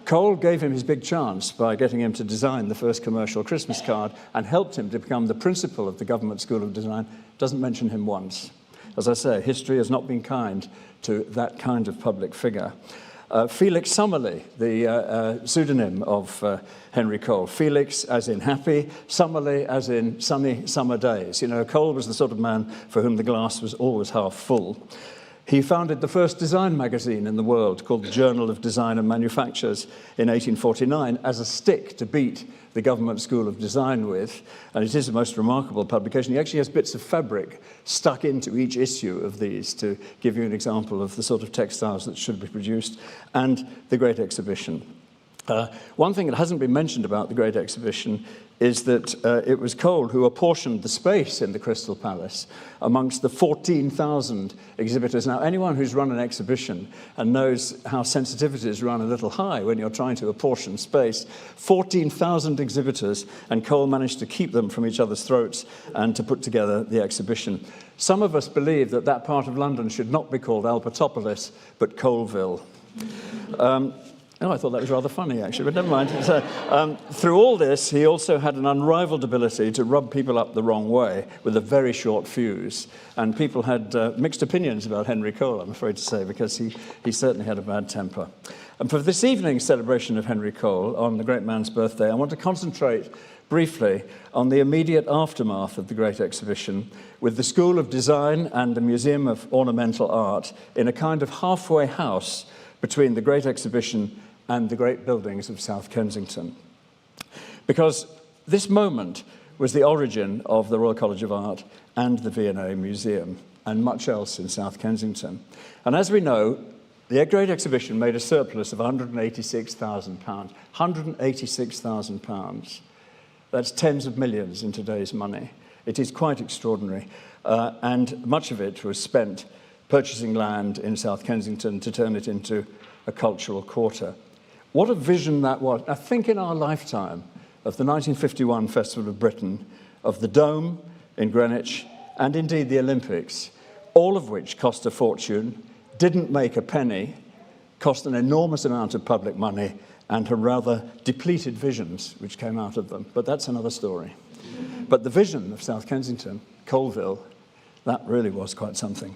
Speaker 4: Cole gave him his big chance by getting him to design the first commercial Christmas card and helped him to become the principal of the Government School of Design. Doesn't mention him once. As I say, history has not been kind to that kind of public figure. Felix Summerlee, the pseudonym of Henry Cole. Felix as in happy, Summerlee as in sunny summer days. You know, Cole was the sort of man for whom the glass was always half full. He founded the first design magazine in the world called the Journal of Design and Manufactures in 1849 as a stick to beat the Government School of Design with, and it is the most remarkable publication. He actually has bits of fabric stuck into each issue of these to give you an example of the sort of textiles that should be produced, and the Great Exhibition. One thing that hasn't been mentioned about the Great Exhibition is that it was Cole who apportioned the space in the Crystal Palace amongst the 14,000 exhibitors. Now, anyone who's run an exhibition and knows how sensitivities run a little high when you're trying to apportion space, 14,000 exhibitors, and Cole managed to keep them from each other's throats and to put together the exhibition. Some of us believe that that part of London should not be called Albertopolis, but Coleville. Oh, I thought that was rather funny, actually, but never mind. So, through all this, he also had an unrivaled ability to rub people up the wrong way with a very short fuse. And people had mixed opinions about Henry Cole, I'm afraid to say, because he certainly had a bad temper. And for this evening's celebration of Henry Cole, on the great man's birthday, I want to concentrate briefly on the immediate aftermath of the Great Exhibition, with the School of Design and the Museum of Ornamental Art in a kind of halfway house between the Great Exhibition and the great buildings of South Kensington. Because this moment was the origin of the Royal College of Art and the V&A Museum, and much else in South Kensington. And as we know, The Great Exhibition made a surplus of £186,000. £186,000. That's tens of millions in today's money. It is quite extraordinary. And much of it was spent purchasing land in South Kensington to turn it into a cultural quarter. What a vision that was. I think in our lifetime of the 1951 Festival of Britain, of the Dome in Greenwich, and indeed the Olympics, all of which cost a fortune, didn't make a penny, cost an enormous amount of public money, and had rather depleted visions which came out of them. But that's another story. But the vision of South Kensington, Colville, that really was quite something.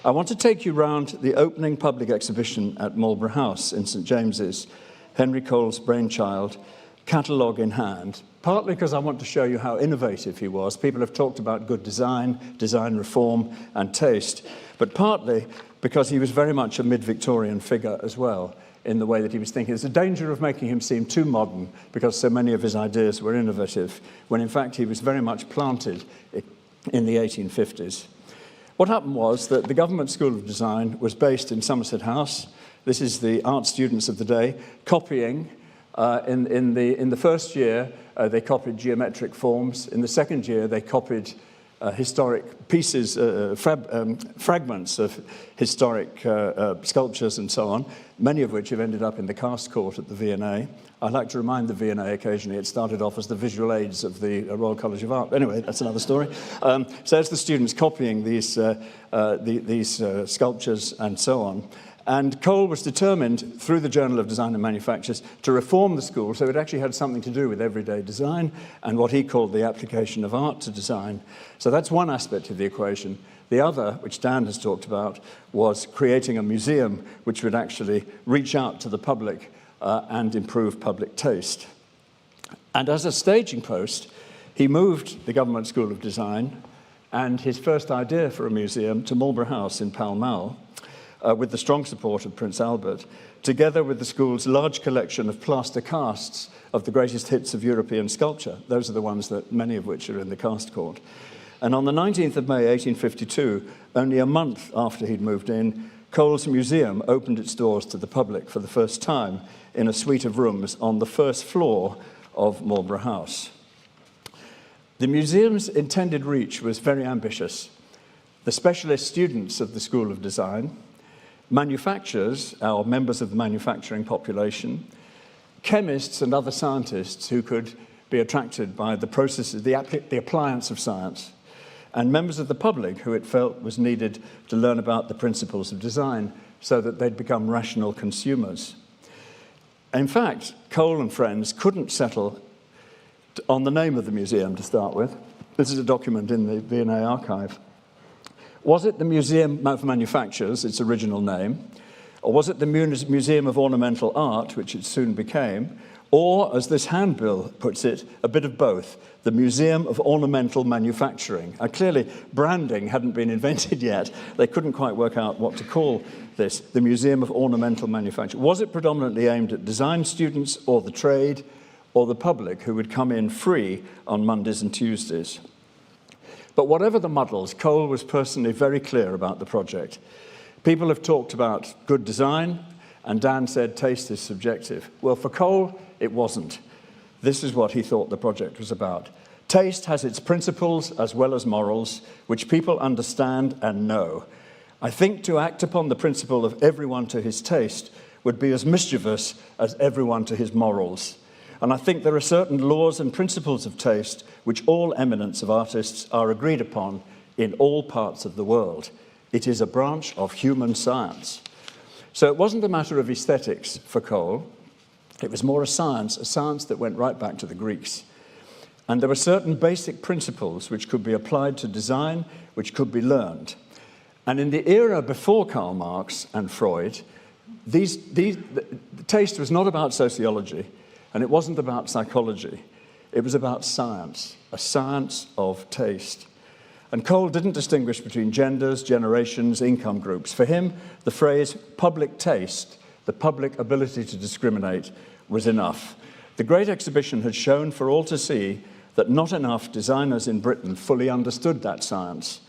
Speaker 4: I want to take you round the opening public exhibition at Marlborough House in St James's, Henry Cole's brainchild, catalogue in hand, partly because I want to show you how innovative he was. People have talked about good design, design reform, and taste, but partly because he was very much a mid-Victorian figure as well in the way that he was thinking. There's a danger of making him seem too modern because so many of his ideas were innovative, when in fact he was very much planted in the 1850s. What happened was that the Government School of Design was based in Somerset House. This is the art students of the day copying. In the first year, they copied geometric forms. In the second year, they copied historic pieces, fragments of historic sculptures and so on, many of which have ended up in the cast court at the V&A. I like to remind the V&A occasionally, it started off as the visual aids of the Royal College of Art. Anyway, that's another story. So as the students copying these sculptures and so on, and Cole was determined, through the Journal of Design and Manufactures, to reform the school so it actually had something to do with everyday design and what he called the application of art to design. So that's one aspect of the equation. The other, which Dan has talked about, was creating a museum which would actually reach out to the public and improve public taste. And as a staging post, he moved the Government School of Design and his first idea for a museum to Marlborough House in Pall Mall, with the strong support of Prince Albert, together with the school's large collection of plaster casts of the greatest hits of European sculpture. Those are the ones that many of which are in the cast court. And on the 19th of May, 1852, only a month after he'd moved in, Cole's Museum opened its doors to the public for the first time in a suite of rooms on the first floor of Marlborough House. The museum's intended reach was very ambitious. The specialist students of the School of Design, manufacturers, our members of the manufacturing population, chemists and other scientists who could be attracted by the processes, the appliance of science, and members of the public who it felt was needed to learn about the principles of design so that they'd become rational consumers. In fact, Cole and friends couldn't settle on the name of the museum to start with. This is a document in the V&A archive. Was it the Museum of Manufactures, its original name, or was it the Museum of Ornamental Art, which it soon became, or, as this handbill puts it, a bit of both, the Museum of Ornamental Manufacturing? Clearly, branding hadn't been invented yet. They couldn't quite work out what to call this, the Museum of Ornamental Manufacturing. Was it predominantly aimed at design students or the trade or the public who would come in free on Mondays and Tuesdays? But whatever the muddles, Cole was personally very clear about the project. People have talked about good design, and Dan said taste is subjective. Well, for Cole, it wasn't. This is what he thought the project was about. Taste has its principles as well as morals, which people understand and know. I think to act upon the principle of everyone to his taste would be as mischievous as everyone to his morals. And I think there are certain laws and principles of taste which all eminence of artists are agreed upon in all parts of the world. It is a branch of human science. So it wasn't a matter of aesthetics for Cole. It was more a science that went right back to the Greeks. And there were certain basic principles which could be applied to design, which could be learned. And in the era before Karl Marx and Freud, the taste was not about sociology, and it wasn't about psychology. It was about science, a science of taste. And Cole didn't distinguish between genders, generations, income groups. For him, the phrase public taste, the public ability to discriminate, was enough. The Great Exhibition had shown for all to see that not enough designers in Britain fully understood that science.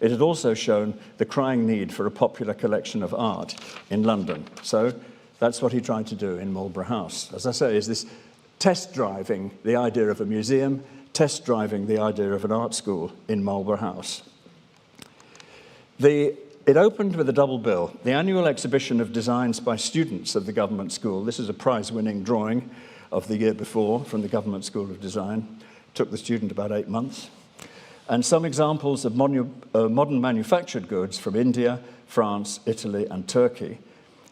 Speaker 4: it had also shown the crying need for a popular collection of art in London. So that's what he tried to do in Marlborough House. As I say, is this test driving the idea of a museum, test driving the idea of an art school in Marlborough House. It opened with a double bill. The annual exhibition of designs by students of the government school. This is a prize-winning drawing of the year before from the Government School of Design. Took the student about 8 months. And some examples of modern manufactured goods from India, France, Italy, and Turkey,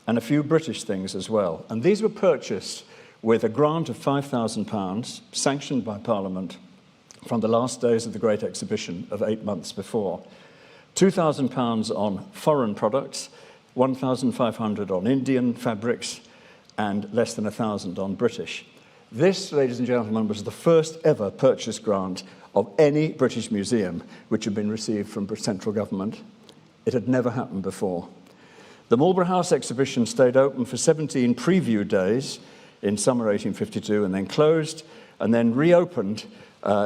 Speaker 4: and a few British things as well. And these were purchased with a grant of £5,000, sanctioned by Parliament, from the last days of the Great Exhibition of 8 months before. £2,000 on foreign products, £1,500 on Indian fabrics, and less than £1,000 on British. This, ladies and gentlemen, was the first ever purchase grant of any British museum which had been received from central government. It had never happened before. The Marlborough House exhibition stayed open for 17 preview days in summer 1852 and then closed and then reopened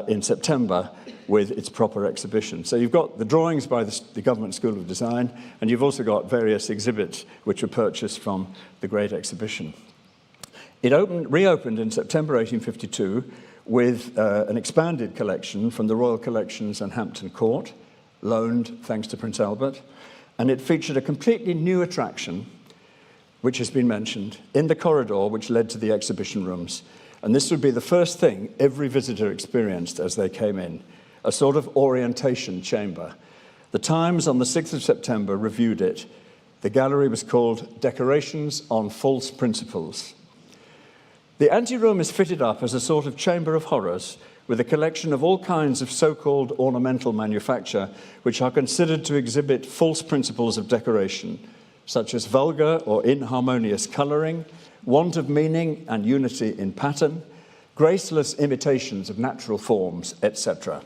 Speaker 4: in September with its proper exhibition. So you've got the drawings by the Government School of Design, and you've also got various exhibits which were purchased from the Great Exhibition. It reopened in September 1852 with an expanded collection from the Royal Collections and Hampton Court, loaned thanks to Prince Albert, and it featured a completely new attraction, which has been mentioned, in the corridor which led to the exhibition rooms. And this would be the first thing every visitor experienced as they came in, a sort of orientation chamber. The Times on the 6th of September reviewed it. The gallery was called Decorations on False Principles. The anteroom is fitted up as a sort of chamber of horrors with a collection of all kinds of so-called ornamental manufacture which are considered to exhibit false principles of decoration, such as vulgar or inharmonious colouring, want of meaning and unity in pattern, graceless imitations of natural forms, etc.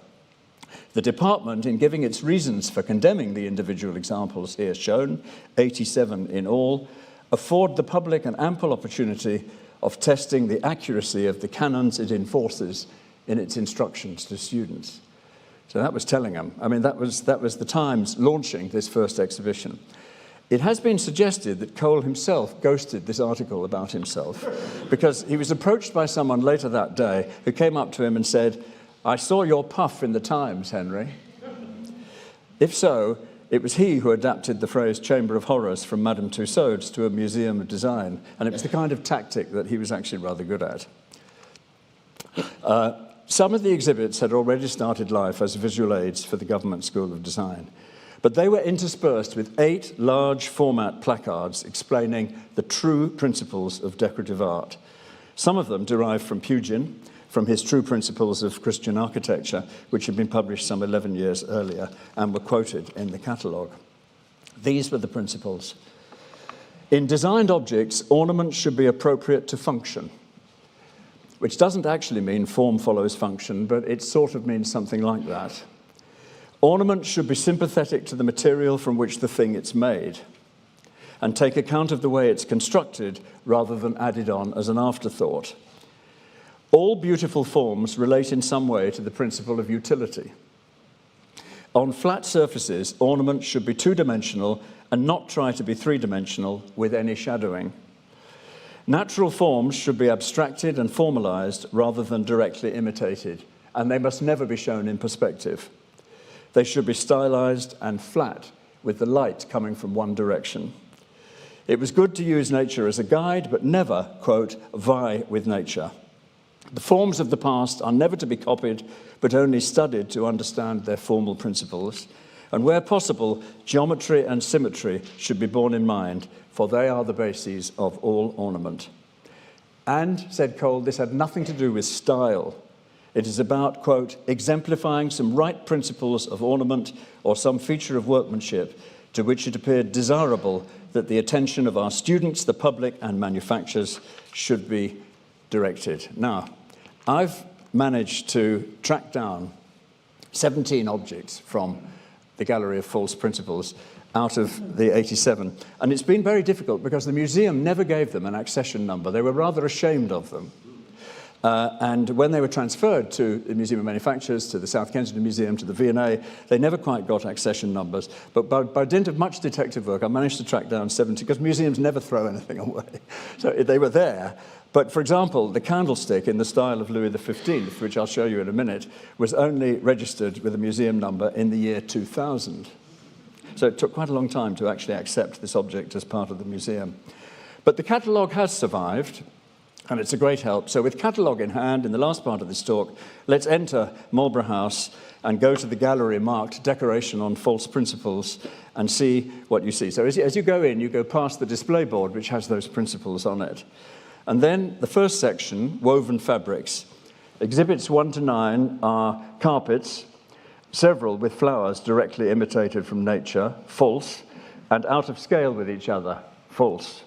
Speaker 4: The department, in giving its reasons for condemning the individual examples here shown, 87 in all, afford the public an ample opportunity of testing the accuracy of the canons it enforces in its instructions to students. So that was telling them. I mean, that was the Times launching this first exhibition. It has been suggested that Cole himself ghosted this article about himself because he was approached by someone later that day who came up to him and said, "I saw your puff in the Times, Henry." If so, it was he who adapted the phrase Chamber of Horrors from Madame Tussauds to a museum of design, and it was the kind of tactic that he was actually rather good at. Some of the exhibits had already started life as visual aids for the Government School of Design, but they were interspersed with 8 large format placards explaining the true principles of decorative art. Some of them derived from Pugin, from his True Principles of Christian Architecture, which had been published some 11 years earlier and were quoted in the catalogue. These were the principles. In designed objects, ornaments should be appropriate to function, which doesn't actually mean form follows function, but it sort of means something like that. Ornaments should be sympathetic to the material from which the thing is made and take account of the way it's constructed rather than added on as an afterthought. All beautiful forms relate in some way to the principle of utility. On flat surfaces, ornaments should be two-dimensional and not try to be three-dimensional with any shadowing. Natural forms should be abstracted and formalized rather than directly imitated, and they must never be shown in perspective. They should be stylized and flat, with the light coming from one direction. It was good to use nature as a guide, but never, quote, vie with nature. The forms of the past are never to be copied, but only studied to understand their formal principles. And where possible, geometry and symmetry should be borne in mind, for they are the bases of all ornament. And, said Cole, this had nothing to do with style. It is about, quote, exemplifying some right principles of ornament or some feature of workmanship to which it appeared desirable that the attention of our students, the public, and manufacturers should be directed. Now, I've managed to track down 17 objects from the Gallery of False Principles out of the 87. And it's been very difficult because the museum never gave them an accession number. They were rather ashamed of them. And when they were transferred to the Museum of Manufactures, to the South Kensington Museum, to the V&A, they never quite got accession numbers. But by dint of much detective work, I managed to track down 70, because museums never throw anything away. So they were there. But for example, the candlestick in the style of Louis XV, which I'll show you in a minute, was only registered with a museum number in the year 2000. So it took quite a long time to actually accept this object as part of the museum. But the catalogue has survived, and it's a great help. So with catalogue in hand, in the last part of this talk, let's enter Marlborough House and go to the gallery marked Decoration on False Principles and see what you see. So as you go in, you go past the display board, which has those principles on it. And then the first section, woven fabrics. Exhibits 1 to 9 are carpets, several with flowers directly imitated from nature, false, and out of scale with each other, false.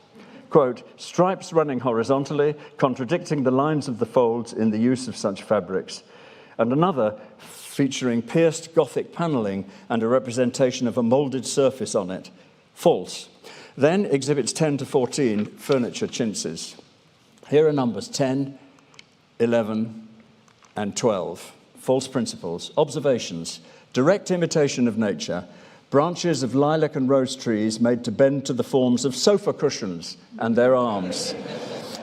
Speaker 4: Quote, stripes running horizontally, contradicting the lines of the folds in the use of such fabrics. And another featuring pierced Gothic panelling and a representation of a moulded surface on it, false. Then exhibits 10 to 14, furniture chintzes. Here are numbers 10, 11, and 12. False principles, observations, direct imitation of nature, branches of lilac and rose trees made to bend to the forms of sofa cushions and their arms.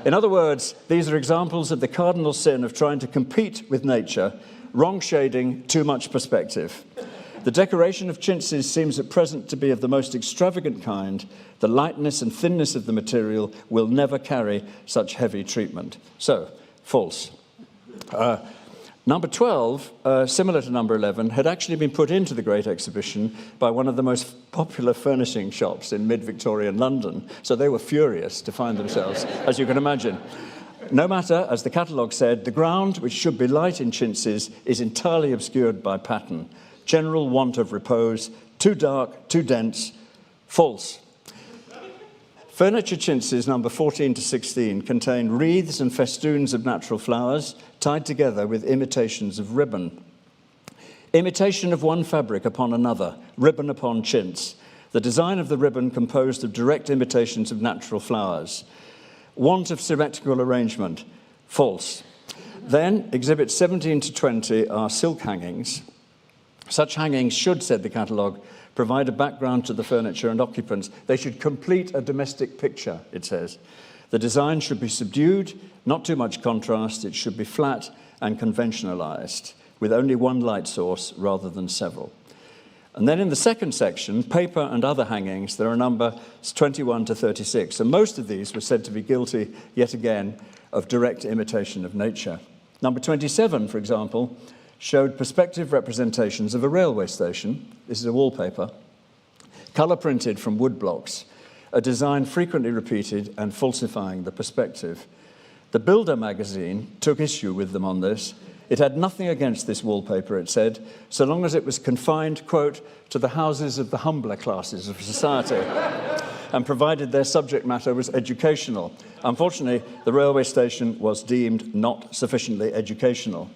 Speaker 4: In other words, these are examples of the cardinal sin of trying to compete with nature, wrong shading, too much perspective. The decoration of chintzes seems at present to be of the most extravagant kind. The lightness and thinness of the material will never carry such heavy treatment. So, false. Number 12, similar to number 11, had actually been put into the Great Exhibition by one of the most popular furnishing shops in mid-Victorian London. So they were furious to find themselves, as you can imagine. No matter, as the catalogue said, the ground, which should be light in chintzes, is entirely obscured by pattern. General want of repose, too dark, too dense, false. Furniture chintzes number 14 to 16 contain wreaths and festoons of natural flowers tied together with imitations of ribbon. Imitation of one fabric upon another, ribbon upon chintz. The design of the ribbon composed of direct imitations of natural flowers. Want of symmetrical arrangement, false. Then exhibits 17 to 20 are silk hangings. Such hangings should, said the catalogue, provide a background to the furniture and occupants. They should complete a domestic picture, it says. The design should be subdued, not too much contrast. It should be flat and conventionalized, with only one light source rather than several. And then in the second section, paper and other hangings, there are numbers 21 to 36, and most of these were said to be guilty, yet again, of direct imitation of nature. Number 27, for example, showed perspective representations of a railway station. This is a wallpaper, colour printed from wood blocks, a design frequently repeated and falsifying the perspective. The Builder magazine took issue with them on this. It had nothing against this wallpaper, it said, so long as it was confined, quote, to the houses of the humbler classes of society, and provided their subject matter was educational. Unfortunately, the railway station was deemed not sufficiently educational.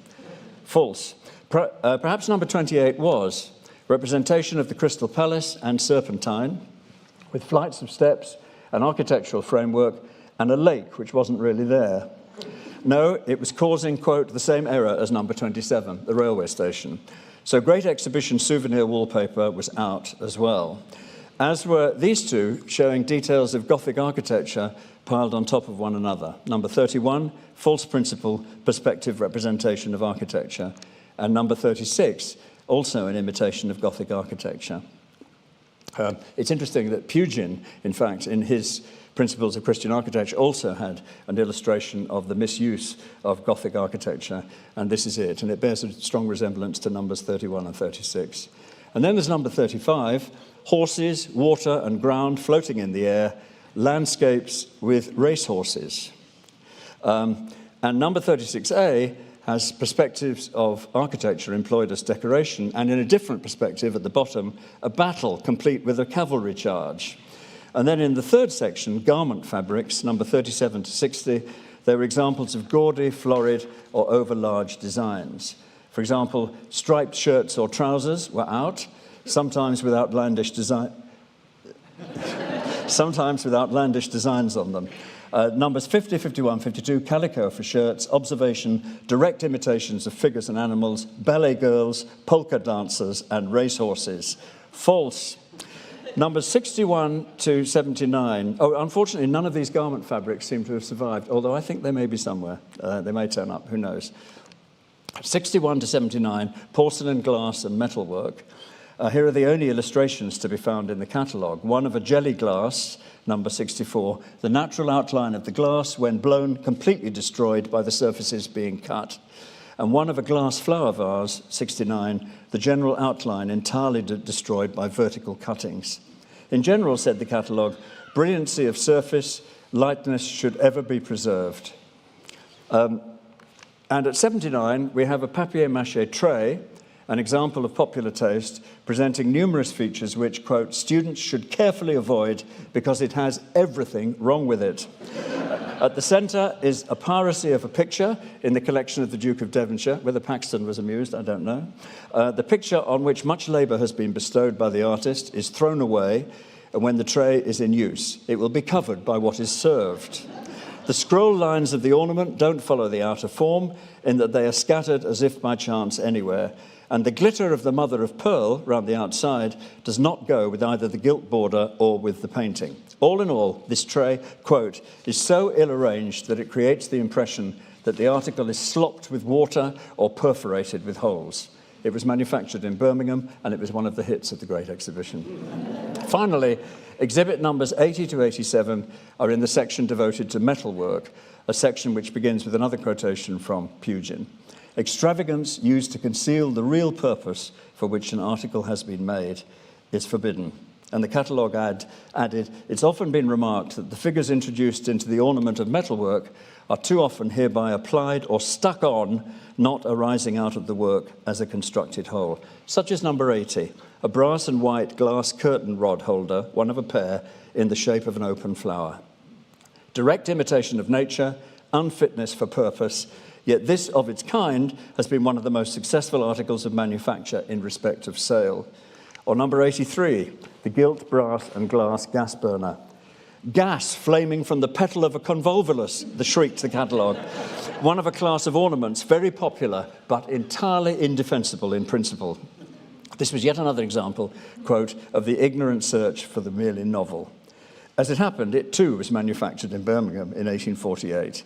Speaker 4: False. Perhaps number 28 was representation of the Crystal Palace and Serpentine, with flights of steps, an architectural framework, and a lake which wasn't really there. No, it was causing, quote, the same error as number 27, the railway station. So Great Exhibition souvenir wallpaper was out as well, as were these two showing details of Gothic architecture piled on top of one another. Number 31, false principle, perspective representation of architecture. And number 36, also an imitation of Gothic architecture. It's interesting that Pugin, in fact, in his Principles of Christian Architecture, also had an illustration of the misuse of Gothic architecture, and this is it, and it bears a strong resemblance to numbers 31 and 36. And then there's number 35, horses, water and ground floating in the air, landscapes with racehorses. And number 36A has perspectives of architecture employed as decoration, and in a different perspective at the bottom, a battle complete with a cavalry charge. And then in the third section, garment fabrics, number 37 to 60, they were examples of gaudy, florid, or over-large designs. For example, striped shirts or trousers were out, sometimes with outlandish designs on them. Numbers 50, 51, 52, calico for shirts, observation, direct imitations of figures and animals, ballet girls, polka dancers, and racehorses. False. Numbers 61 to 79. Oh, unfortunately, none of these garment fabrics seem to have survived, although I think they may be somewhere. They may turn up, who knows. 61 to 79, porcelain, glass, and metalwork. Here are the only illustrations to be found in the catalogue. One of a jelly glass, number 64, the natural outline of the glass when blown, completely destroyed by the surfaces being cut. And one of a glass flower vase, 69, the general outline entirely destroyed by vertical cuttings. In general, said the catalogue, brilliancy of surface, lightness should ever be preserved. And at 79, we have a papier-mâché tray, an example of popular taste, presenting numerous features which, quote, students should carefully avoid because it has everything wrong with it. At the centre is a piracy of a picture in the collection of the Duke of Devonshire. Whether Paxton was amused, I don't know. The picture on which much labour has been bestowed by the artist is thrown away when the tray is in use. It will be covered by what is served. The scroll lines of the ornament don't follow the outer form in that they are scattered as if by chance anywhere. And the glitter of the mother of pearl round the outside does not go with either the gilt border or with the painting. All in all, this tray, quote, is so ill-arranged that it creates the impression that the article is slopped with water or perforated with holes. It was manufactured in Birmingham, and it was one of the hits of the Great Exhibition. Finally, exhibit numbers 80 to 87 are in the section devoted to metalwork, a section which begins with another quotation from Pugin. Extravagance used to conceal the real purpose for which an article has been made is forbidden. And the catalogue added, it's often been remarked that the figures introduced into the ornament of metalwork are too often hereby applied or stuck on, not arising out of the work as a constructed whole. Such as number 80, a brass and white glass curtain rod holder, one of a pair, in the shape of an open flower. Direct imitation of nature, unfitness for purpose, yet this of its kind has been one of the most successful articles of manufacture in respect of sale. Or number 83, the gilt brass and glass gas burner. Gas flaming from the petal of a convolvulus, the shrieked the catalogue. One of a class of ornaments, very popular, but entirely indefensible in principle. This was yet another example, quote, of the ignorant search for the merely novel. As it happened, it too was manufactured in Birmingham in 1848.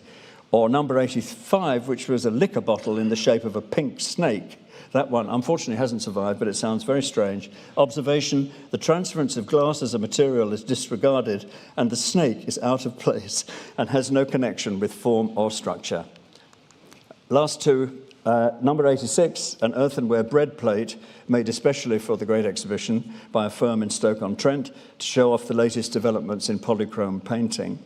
Speaker 4: Or number 85, which was a liquor bottle in the shape of a pink snake. That one, unfortunately, hasn't survived, but it sounds very strange. Observation, the transference of glass as a material is disregarded, and the snake is out of place and has no connection with form or structure. Last two, number 86, an earthenware bread plate made especially for the Great Exhibition by a firm in Stoke-on-Trent to show off the latest developments in polychrome painting.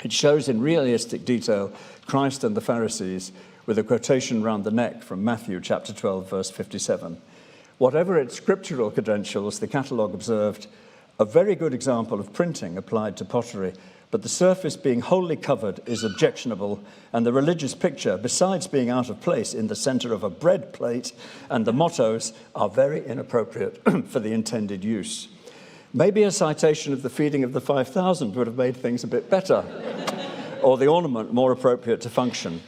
Speaker 4: It shows in realistic detail Christ and the Pharisees with a quotation round the neck from Matthew chapter 12, verse 57. Whatever its scriptural credentials, the catalogue observed a very good example of printing applied to pottery, but the surface being wholly covered is objectionable, and the religious picture, besides being out of place in the centre of a bread plate, and the mottos are very inappropriate for the intended use. Maybe a citation of the feeding of the 5,000 would have made things a bit better, or the ornament more appropriate to function.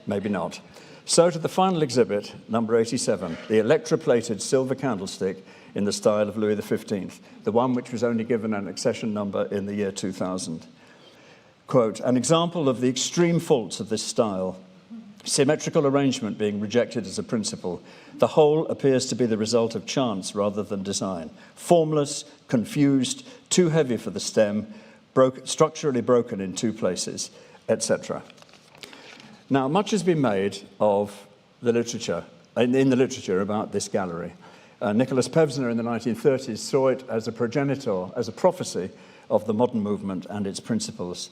Speaker 4: Maybe not. So to the final exhibit, number 87, the electroplated silver candlestick in the style of Louis XV, the one which was only given an accession number in the year 2000. Quote, an example of the extreme faults of this style, symmetrical arrangement being rejected as a principle. The whole appears to be the result of chance rather than design. Formless, confused, too heavy for the stem, structurally broken in two places, etc. Now, much has been made of the literature, in the literature about this gallery. Nicholas Pevsner in the 1930s saw it as a progenitor, as a prophecy of the modern movement and its principles.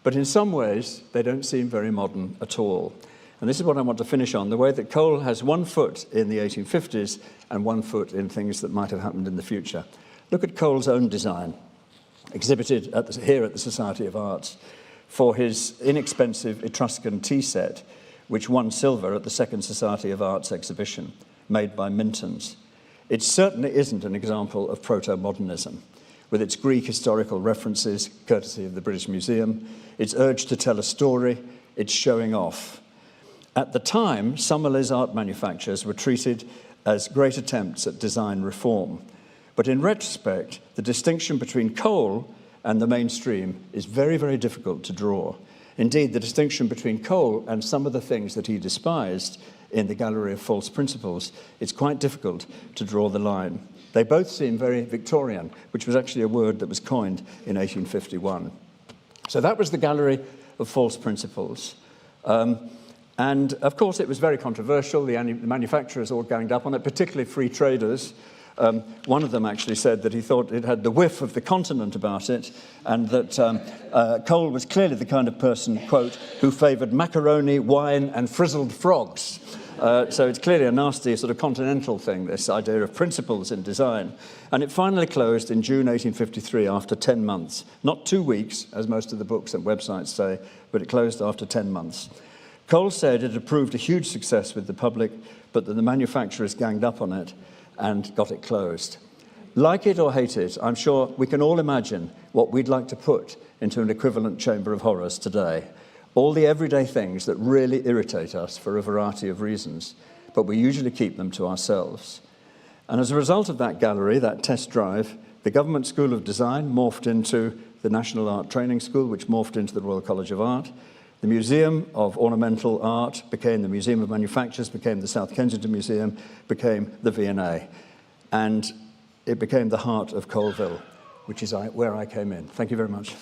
Speaker 4: But in some ways, they don't seem very modern at all. And this is what I want to finish on, the way that Cole has 1 foot in the 1850s and 1 foot in things that might have happened in the future. Look at Cole's own design, exhibited here at the Society of Arts, for his inexpensive Etruscan tea set, which won silver at the Second Society of Arts exhibition, made by Mintons. It certainly isn't an example of proto-modernism. with its Greek historical references, courtesy of the British Museum, its urge to tell a story, its showing off. At the time, Somerley's art manufactures were treated as great attempts at design reform. But in retrospect, the distinction between Cole and the mainstream is very, very difficult to draw. Indeed, the distinction between Cole and some of the things that he despised in the Gallery of False Principles, it's quite difficult to draw the line. They both seem very Victorian, which was actually a word that was coined in 1851. So that was the Gallery of False Principles. And of course, it was very controversial. The manufacturers all ganged up on it, particularly free traders. One of them actually said that he thought it had the whiff of the continent about it, and that Cole was clearly the kind of person, quote, who favoured macaroni, wine, and frizzled frogs. So it's clearly a nasty sort of continental thing, this idea of principles in design. And it finally closed in June 1853 after 10 months. Not 2 weeks, as most of the books and websites say, but it closed after 10 months. Cole said it had proved a huge success with the public, but that the manufacturers ganged up on it and got it closed. Like it or hate it, I'm sure we can all imagine what we'd like to put into an equivalent chamber of horrors today. All the everyday things that really irritate us for a variety of reasons, but we usually keep them to ourselves. And as a result of that gallery, that test drive, the Government School of Design morphed into the National Art Training School, which morphed into the Royal College of Art. The Museum of Ornamental Art became the Museum of Manufactures, became the South Kensington Museum, became the V&A. And it became the heart of Coleville, which is where I came in. Thank you very much.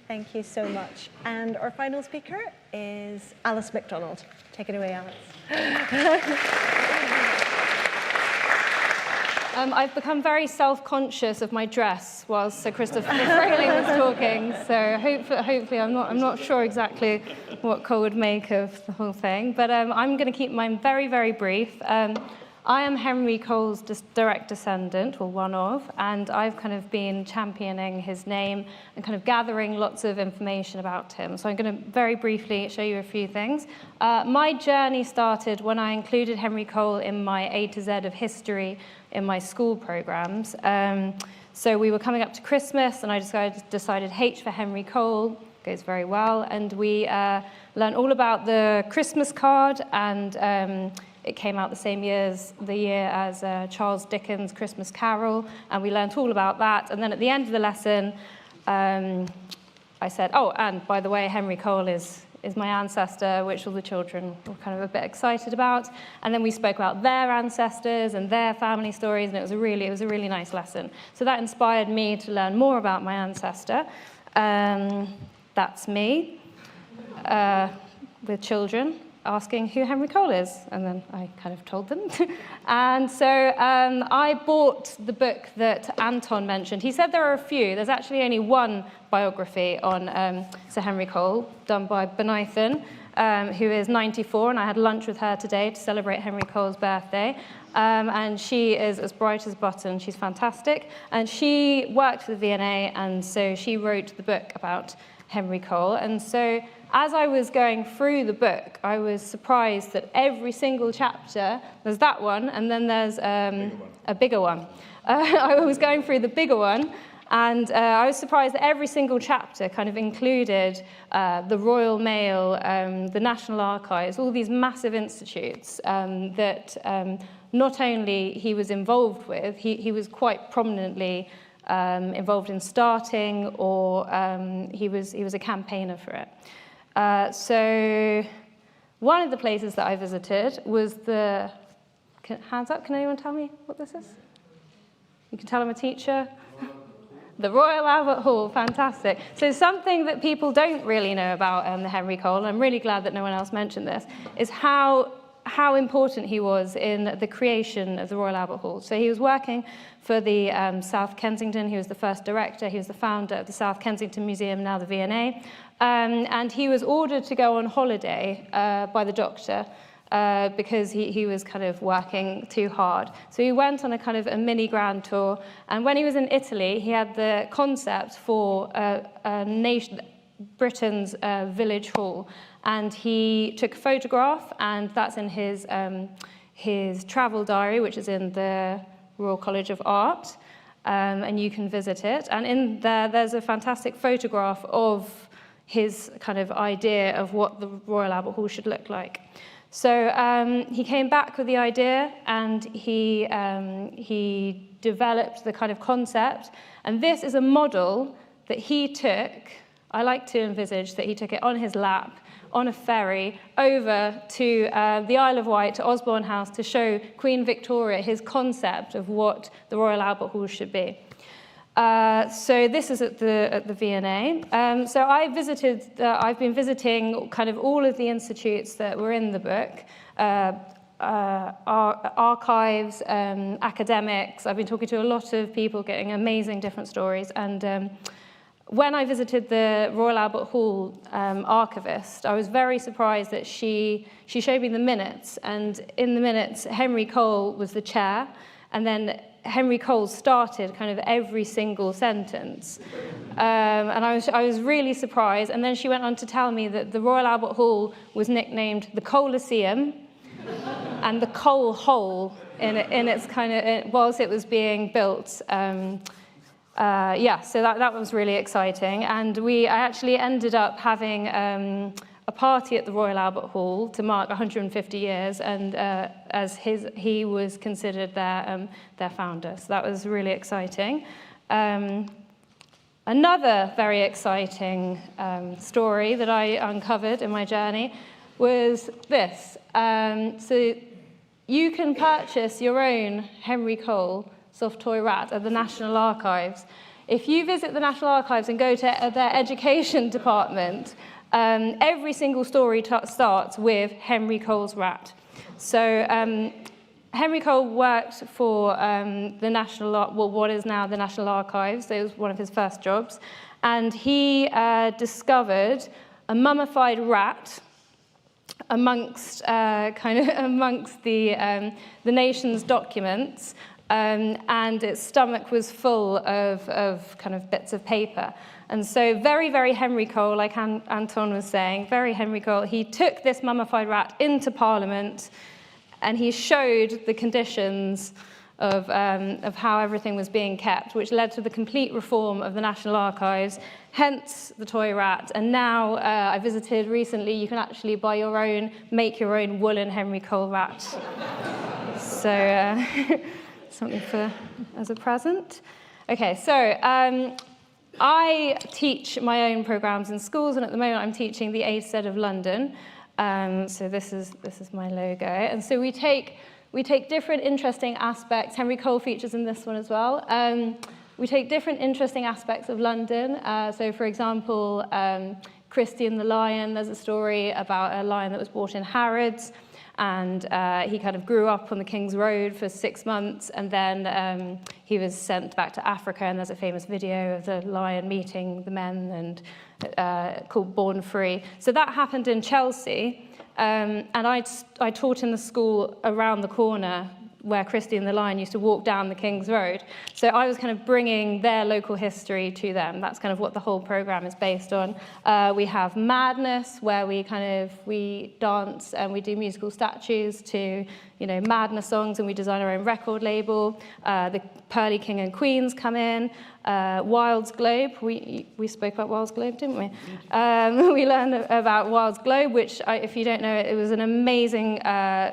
Speaker 1: Thank you so much. And our final speaker is Alice MacDonnell. Take it away, Alice.
Speaker 5: I've become very self-conscious of my dress whilst Sir Christopher Frayling was talking, so hopefully I'm not sure exactly what Cole would make of the whole thing, but I'm going to keep mine very, very brief. I am Henry Cole's direct descendant, or one of, and I've kind of been championing his name and kind of gathering lots of information about him. So I'm going to very briefly show you a few things. My journey started when I included Henry Cole in my A to Z of history in my school programs. So we were coming up to Christmas, and I decided H for Henry Cole goes very well, and we learned all about the Christmas card, and it came out the same year as Charles Dickens' Christmas Carol, and we learnt all about that. And then at the end of the lesson, I said, oh, and by the way, Henry Cole is my ancestor, which all the children were kind of a bit excited about. And then we spoke about their ancestors and their family stories, and it was a really nice lesson. So that inspired me to learn more about my ancestor. That's me with children asking who Henry Cole is, and then I kind of told them. And so I bought the book that Anton mentioned. He said there are a few. There's actually only one biography on Sir Henry Cole, done by Benithan, who is 94, and I had lunch with her today to celebrate Henry Cole's birthday. And she is as bright as a button. She's fantastic. And she worked for the V&A, and so she wrote the book about Henry Cole. And so as I was going through the book, I was surprised that every single chapter, there's that one, and then there's a bigger one. I was going through the bigger one, and I was surprised that every single chapter kind of included the Royal Mail, the National Archives, all these massive institutes that not only he was involved with, he was quite prominently involved in starting, or he was a campaigner for it. So one of the places that I visited was hands up, can anyone tell me what this is? You can tell I'm a teacher. The Royal Albert Hall, fantastic. So something that people don't really know about the Henry Cole, and I'm really glad that no one else mentioned this, is how important he was in the creation of the Royal Albert Hall. So he was working for the South Kensington. He was the first director. He was the founder of the South Kensington Museum, now the V&A. And he was ordered to go on holiday by the doctor because he was kind of working too hard. So he went on a kind of a mini grand tour. And when he was in Italy, he had the concept for a nation, Britain's village hall. And he took a photograph, and that's in his travel diary, which is in the Royal College of Art, and you can visit it. And in there, there's a fantastic photograph of his kind of idea of what the Royal Albert Hall should look like. So he came back with the idea, and he developed the kind of concept. And this is a model that he took. I like to envisage that he took it on his lap, on a ferry, over to the Isle of Wight, to Osborne House, to show Queen Victoria his concept of what the Royal Albert Hall should be. So this is at the V&A. So I've been visiting kind of all of the institutes that were in the book, archives, academics. I've been talking to a lot of people, getting amazing different stories. And when I visited the Royal Albert Hall archivist, I was very surprised that she showed me the minutes. And in the minutes, Henry Cole was the chair, and then Henry Cole started kind of every single sentence. And I was really surprised. And then she went on to tell me that the Royal Albert Hall was nicknamed the Coliseum and the Coal Hole in its kind of, whilst it was being built. So that was really exciting. And I actually ended up having a party at the Royal Albert Hall to mark 150 years, and as he was considered their founder. So that was really exciting. Another very exciting story that I uncovered in my journey was this. So you can purchase your own Henry Cole soft toy rat at the National Archives. If you visit the National Archives and go to their education department, every single story starts with Henry Cole's rat. So Henry Cole worked for the what is now the National Archives. It was one of his first jobs. And he discovered a mummified rat amongst the nation's documents. And its stomach was full of kind of bits of paper. And so very, very Henry Cole, like Anton was saying, very Henry Cole, he took this mummified rat into Parliament, and he showed the conditions of how everything was being kept, which led to the complete reform of the National Archives, hence the toy rat. And now, I visited recently, you can actually make your own woolen Henry Cole rat. So, something as a present. Okay, so I teach my own programs in schools, and at the moment I'm teaching the ASED of London. So this is my logo, and so we take different interesting aspects. Henry Cole features in this one as well. We take different interesting aspects of London. So, for example, Christian the Lion. There's a story about a lion that was bought in Harrods. And he kind of grew up on the King's Road for 6 months, and then he was sent back to Africa, and there's a famous video of the lion meeting the men, and called Born Free. So that happened in Chelsea, and I taught in the school around the corner where Christian the Lion used to walk down the King's Road. So I was kind of bringing their local history to them. That's kind of what the whole program is based on. We have Madness, where we dance and we do musical statues to, Madness songs, and we design our own record label. The Pearly King and Queens come in. Wilde's Globe, we spoke about Wilde's Globe, didn't we? We learned about Wilde's Globe, which, if you don't know it, it was an amazing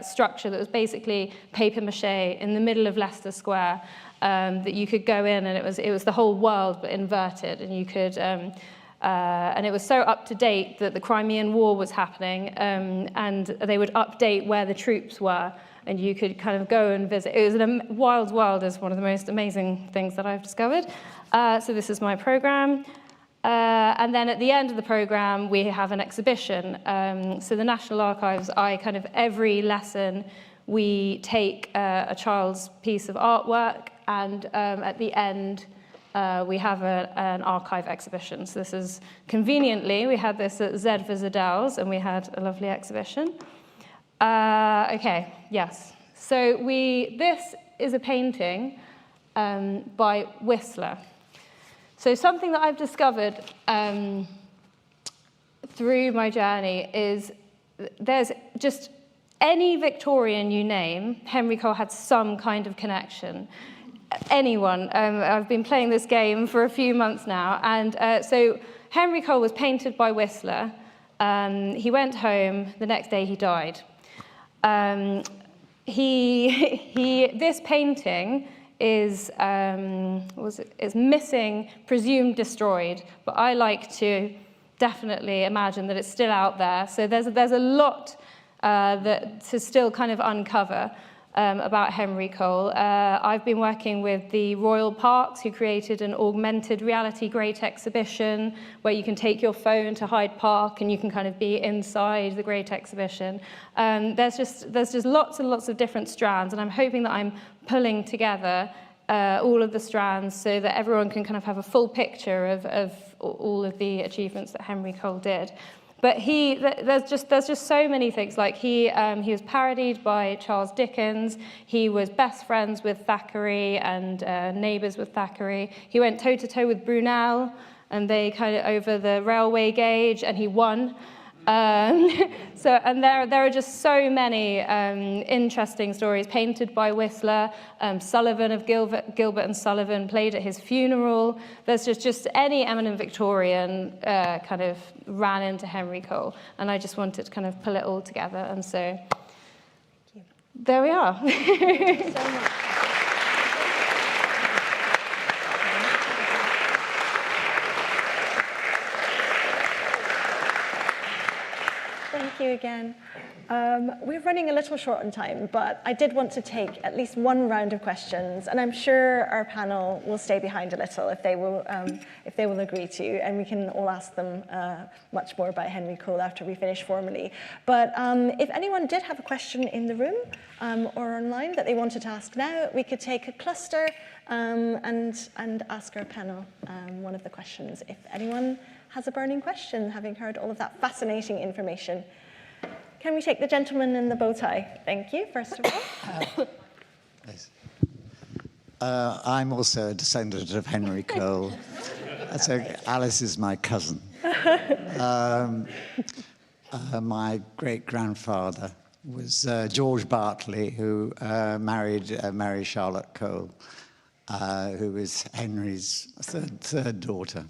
Speaker 5: structure that was basically paper mache in the middle of Leicester Square, that you could go in, and it was the whole world but inverted, and you could. And it was so up to date that the Crimean War was happening, and they would update where the troops were, and you could kind of go and visit. It was Wilde's World is one of the most amazing things that I've discovered. So this is my program. And then at the end of the program, we have an exhibition. So the National Archives, every lesson, we take a child's piece of artwork, and at the end, we have an archive exhibition. So this is, conveniently, we had this at Z for Zadell's, and we had a lovely exhibition. Okay, yes. So this is a painting by Whistler. So something that I've discovered through my journey is there's just any Victorian you name, Henry Cole had some kind of connection. Anyone. I've been playing this game for a few months now, and so Henry Cole was painted by Whistler. He went home, the next day he died. This painting is missing, presumed destroyed, but I like to definitely imagine that it's still out there. So there's a lot to still kind of uncover about Henry Cole. I've been working with the Royal Parks, who created an augmented reality great exhibition where you can take your phone to Hyde Park and you can kind of be inside the great exhibition. There's just lots and lots of different strands, and I'm hoping that I'm pulling together all of the strands so that everyone can kind of have a full picture of all of the achievements that Henry Cole did. But there's just so many things. Like he was parodied by Charles Dickens. He was best friends with Thackeray and neighbours with Thackeray. He went toe to toe with Brunel, and they kind of over the railway gauge, and he won. And there are just so many interesting stories painted by Whistler. Sullivan of Gilbert and Sullivan played at his funeral. There's just any eminent Victorian kind of ran into Henry Cole, and I just wanted to kind of pull it all together. And so there we are.
Speaker 1: Thank you so much. Thank you again. We're running a little short on time, but I did want to take at least one round of questions, and I'm sure our panel will stay behind a little if they will agree to, and we can all ask them much more about Henry Cole after we finish formally. But if anyone did have a question in the room or online that they wanted to ask now, we could take a cluster and ask our panel one of the questions. If anyone has a burning question, having heard all of that fascinating information. Can we take the gentleman in the bow tie? Thank you, first of all.
Speaker 6: Yes. I'm also a descendant of Henry Cole. So Alice is my cousin. My great-grandfather was George Berkeley, who married Mary Charlotte Cole, who was Henry's third daughter.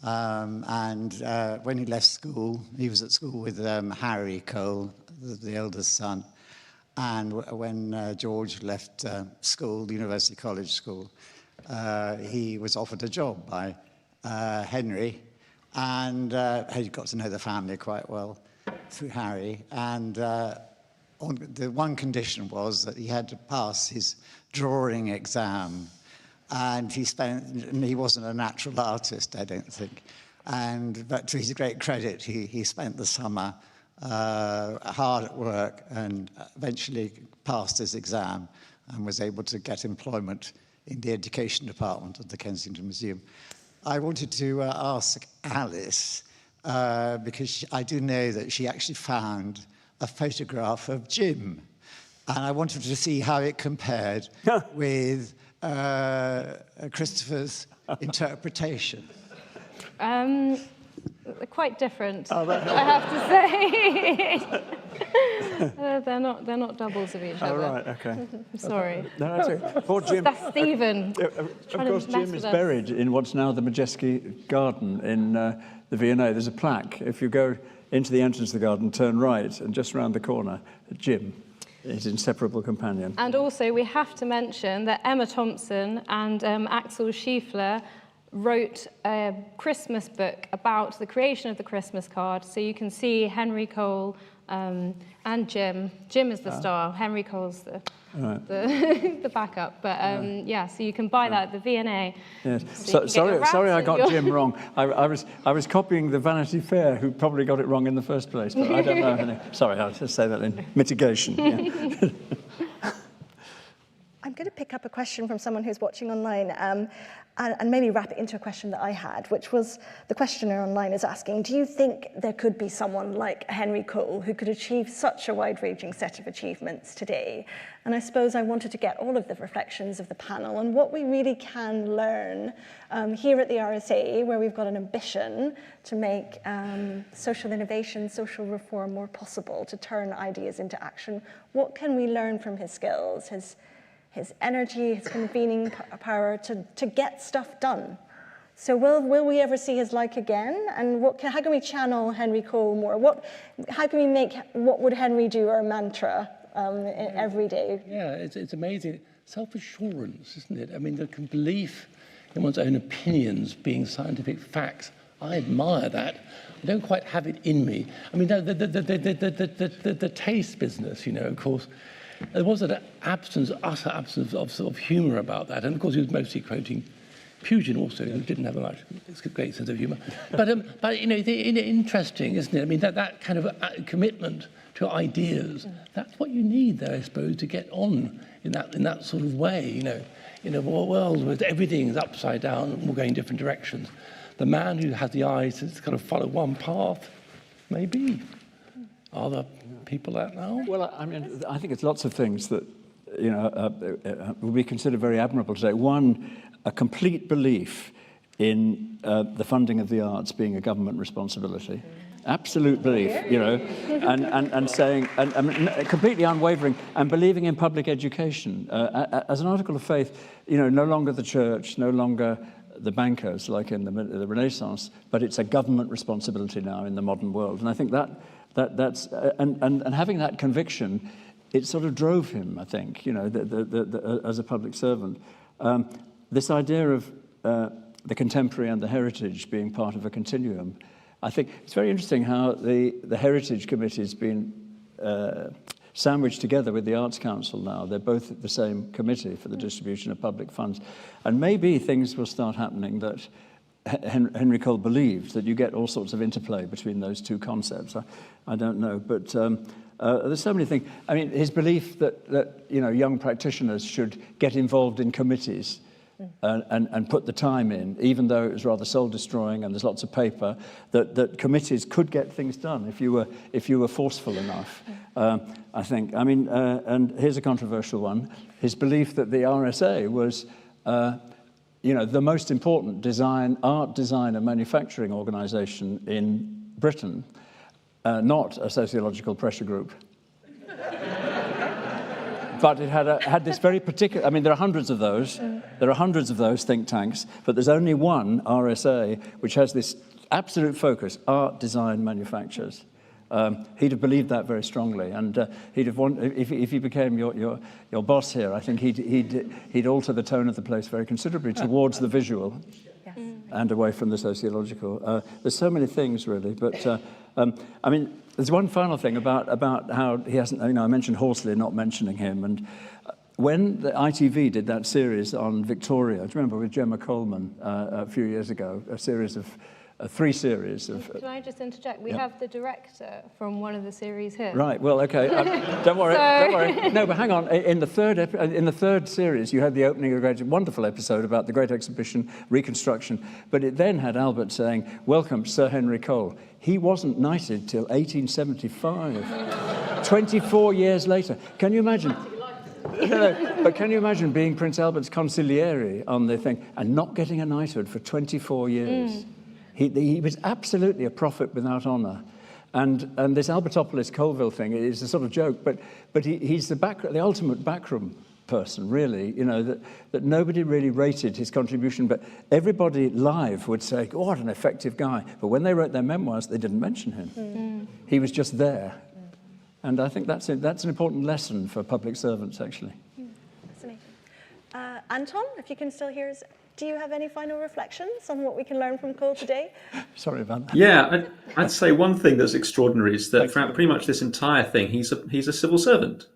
Speaker 6: When he left school, he was at school with Harry Cole, the eldest son. And when George left school, the University College School, he was offered a job by Henry, and he got to know the family quite well through Harry. And the one condition was that he had to pass his drawing exam. And he wasn't a natural artist, I don't think. But to his great credit, he spent the summer hard at work and eventually passed his exam and was able to get employment in the education department of the Kensington Museum. I wanted to ask Alice, because I do know that she actually found a photograph of Jim. And I wanted to see how it compared with Christopher's interpretation.
Speaker 5: Quite different, I have to say. They're not doubles of each other.
Speaker 4: Oh, right, okay.
Speaker 5: I'm sorry.
Speaker 4: No, that's okay. Poor Jim.
Speaker 5: That's Stephen.
Speaker 4: Of course, Jim is buried in what's now the Majeski Garden in the V&A. There's a plaque. If you go into the entrance of the garden, turn right, and just round the corner, Jim, his inseparable companion.
Speaker 5: And also, we have to mention that Emma Thompson and Axel Schiefler wrote a Christmas book about the creation of the Christmas card. So you can see Henry Cole and Jim. Jim is the star. Henry Cole's the backup. But yeah, so you can buy that at the V&A.
Speaker 4: Yes.
Speaker 5: So
Speaker 4: sorry, I got Jim wrong. I was copying the Vanity Fair, who probably got it wrong in the first place. But I don't know. Sorry, I'll just say that in mitigation. Yeah.
Speaker 1: I'm going to pick up a question from someone who's watching online and maybe wrap it into a question that I had, which was the questioner online is asking, do you think there could be someone like Henry Cole who could achieve such a wide-ranging set of achievements today? And I suppose I wanted to get all of the reflections of the panel on what we really can learn here at the RSA, where we've got an ambition to make social innovation, social reform more possible, to turn ideas into action. What can we learn from his skills, his energy, his convening power to get stuff done? So will we ever see his like again? And how can we channel Henry Cole more? How can we make what would Henry do our mantra every day?
Speaker 2: Yeah, it's amazing. Self-assurance, isn't it? I mean, the belief in one's own opinions being scientific facts. I admire that. I don't quite have it in me. I mean, the taste business, of course, there was an utter absence of humour about that. And of course, he was mostly quoting Pugin also, who didn't have a great sense of humour. But interesting, isn't it? I mean, that kind of commitment to ideas, that's what you need, though, I suppose, to get on in that sort of way, in a world where everything is upside down and we're going different directions. The man who has the eyes to kind of follow one path, maybe. Are there people out now?
Speaker 4: Well, I mean, I think it's lots of things that, would be considered very admirable today. One, a complete belief in the funding of the arts being a government responsibility. Absolute belief, and saying, and completely unwavering, and believing in public education. As an article of faith, no longer the church, no longer the bankers, like in the Renaissance, but it's a government responsibility now in the modern world. And I think that's and having that conviction, it sort of drove him, I think, as a public servant. This idea of the contemporary and the heritage being part of a continuum, I think it's very interesting how the Heritage Committee has been sandwiched together with the Arts Council now. They're both at the same committee for the distribution of public funds. And maybe things will start happening that Henry Cole believed, that you get all sorts of interplay between those two concepts. I don't know, but there's so many things. I mean, his belief that young practitioners should get involved in committees and put the time in, even though it was rather soul-destroying and there's lots of paper, that committees could get things done if you were forceful enough. I think. I mean, and here's a controversial one: his belief that the RSA was, the most important art design and manufacturing organisation in Britain, not a sociological pressure group. But it had this very particular, I mean, there are hundreds of those. There are hundreds of those think tanks, but there's only one RSA which has this absolute focus, art, design, manufacturers. He'd have believed that very strongly, and he'd have if he became your boss here, I think he'd alter the tone of the place very considerably towards the visual and away from the sociological. There's so many things, really, but I mean, there's one final thing about how he hasn't, I mentioned Horsley, not mentioning him, and when the ITV did that series on Victoria, do you remember, with Gemma Coleman a few years ago, a series of 3 series of...
Speaker 5: Can I just interject? We have the director from one of the series here.
Speaker 4: Right, well, okay, don't worry, don't worry. No, but hang on, in the third series, you had the opening of a wonderful episode about the Great Exhibition, reconstruction, but it then had Albert saying, "Welcome, Sir Henry Cole." He wasn't knighted till 1875, 24 years later. Can you imagine? But can you imagine being Prince Albert's consigliere on the thing and not getting a knighthood for 24 years? He was absolutely a prophet without honour. And this Albertopolis Colville thing is a sort of joke, but he's the ultimate backroom person, really, that nobody really rated his contribution, but everybody live would say, "Oh, what an effective guy." But when they wrote their memoirs, they didn't mention him. He was just there. And I think that's an important lesson for public servants, actually.
Speaker 1: Fascinating. Anton, if you can still hear us, do you have any final reflections on what we can learn from Cole today?
Speaker 4: Sorry about that.
Speaker 3: Yeah, I'd say one thing that's extraordinary is that throughout pretty much this entire thing, he's a civil servant.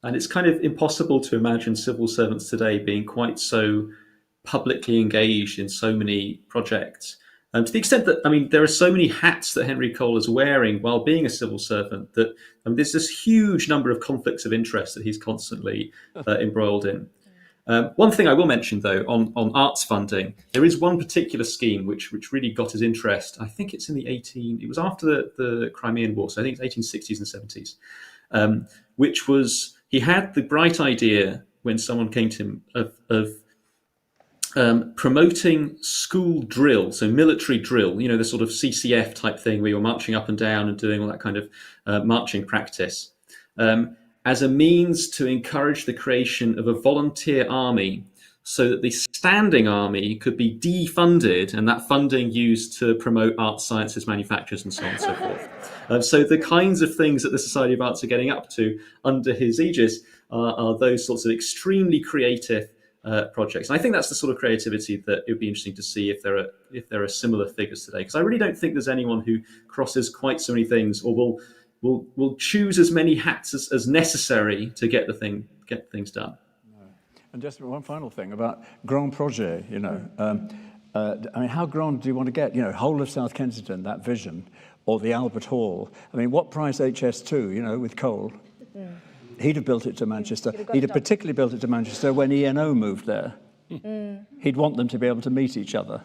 Speaker 3: And it's kind of impossible to imagine civil servants today being quite so publicly engaged in so many projects. To the extent that, there are so many hats that Henry Cole is wearing while being a civil servant that there's this huge number of conflicts of interest that he's constantly embroiled in. One thing I will mention, though, on arts funding, there is one particular scheme which really got his interest. I think it's in it was after the Crimean War, so I think it's 1860s and 70s, which was, he had the bright idea when someone came to him of promoting school drill, so military drill, the sort of CCF type thing where you're marching up and down and doing all that kind of marching practice, as a means to encourage the creation of a volunteer army so that the standing army could be defunded and that funding used to promote arts, sciences, manufacturers, and so on and so forth. So the kinds of things that the Society of Arts are getting up to under his aegis are those sorts of extremely creative projects. And I think that's the sort of creativity that it would be interesting to see if there are similar figures today. Because I really don't think there's anyone who crosses quite so many things or will choose as many hats as necessary to get things done.
Speaker 4: And just one final thing about grand projet, I mean, how grand do you want to get? Whole of South Kensington, that vision, or the Albert Hall. I mean, what price HS2, with Cole? He'd have built it to Manchester. He'd have particularly built it to Manchester when ENO moved there. He'd want them to be able to meet each other.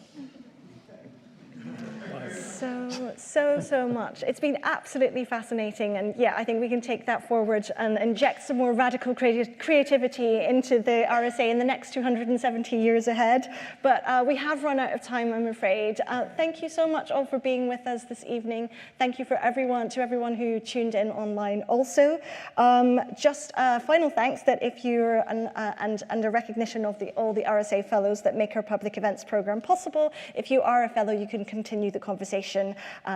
Speaker 1: So much. It's been absolutely fascinating, and yeah, I think we can take that forward and inject some more radical creativity into the RSA in the next 270 years ahead. But we have run out of time, I'm afraid. Thank you so much all for being with us this evening. Thank you to everyone who tuned in online also. Just final thanks that if you're and a recognition of all the RSA fellows that make our public events program possible. If you are a fellow, you can continue the conversation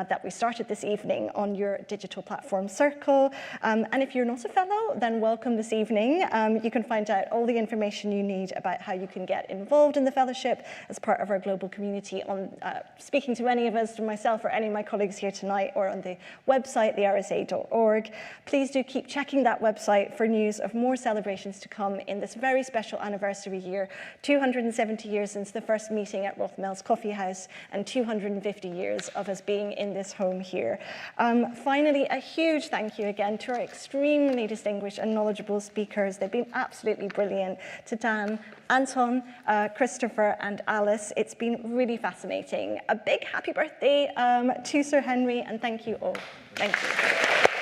Speaker 1: that we started this evening on your digital platform Circle. And if you're not a fellow, then welcome this evening. You can find out all the information you need about how you can get involved in the fellowship as part of our global community on speaking to any of us, to myself or any of my colleagues here tonight, or on the website, thersa.org. Please do keep checking that website for news of more celebrations to come in this very special anniversary year, 270 years since the first meeting at Rothmel's Coffee House, and 250 years of us being in this home here. Finally, a huge thank you again to our extremely distinguished and knowledgeable speakers. They've been absolutely brilliant. To Dan, Anton, Christopher, and Alice. It's been really fascinating. A big happy birthday to Sir Henry, and thank you all. Thank you.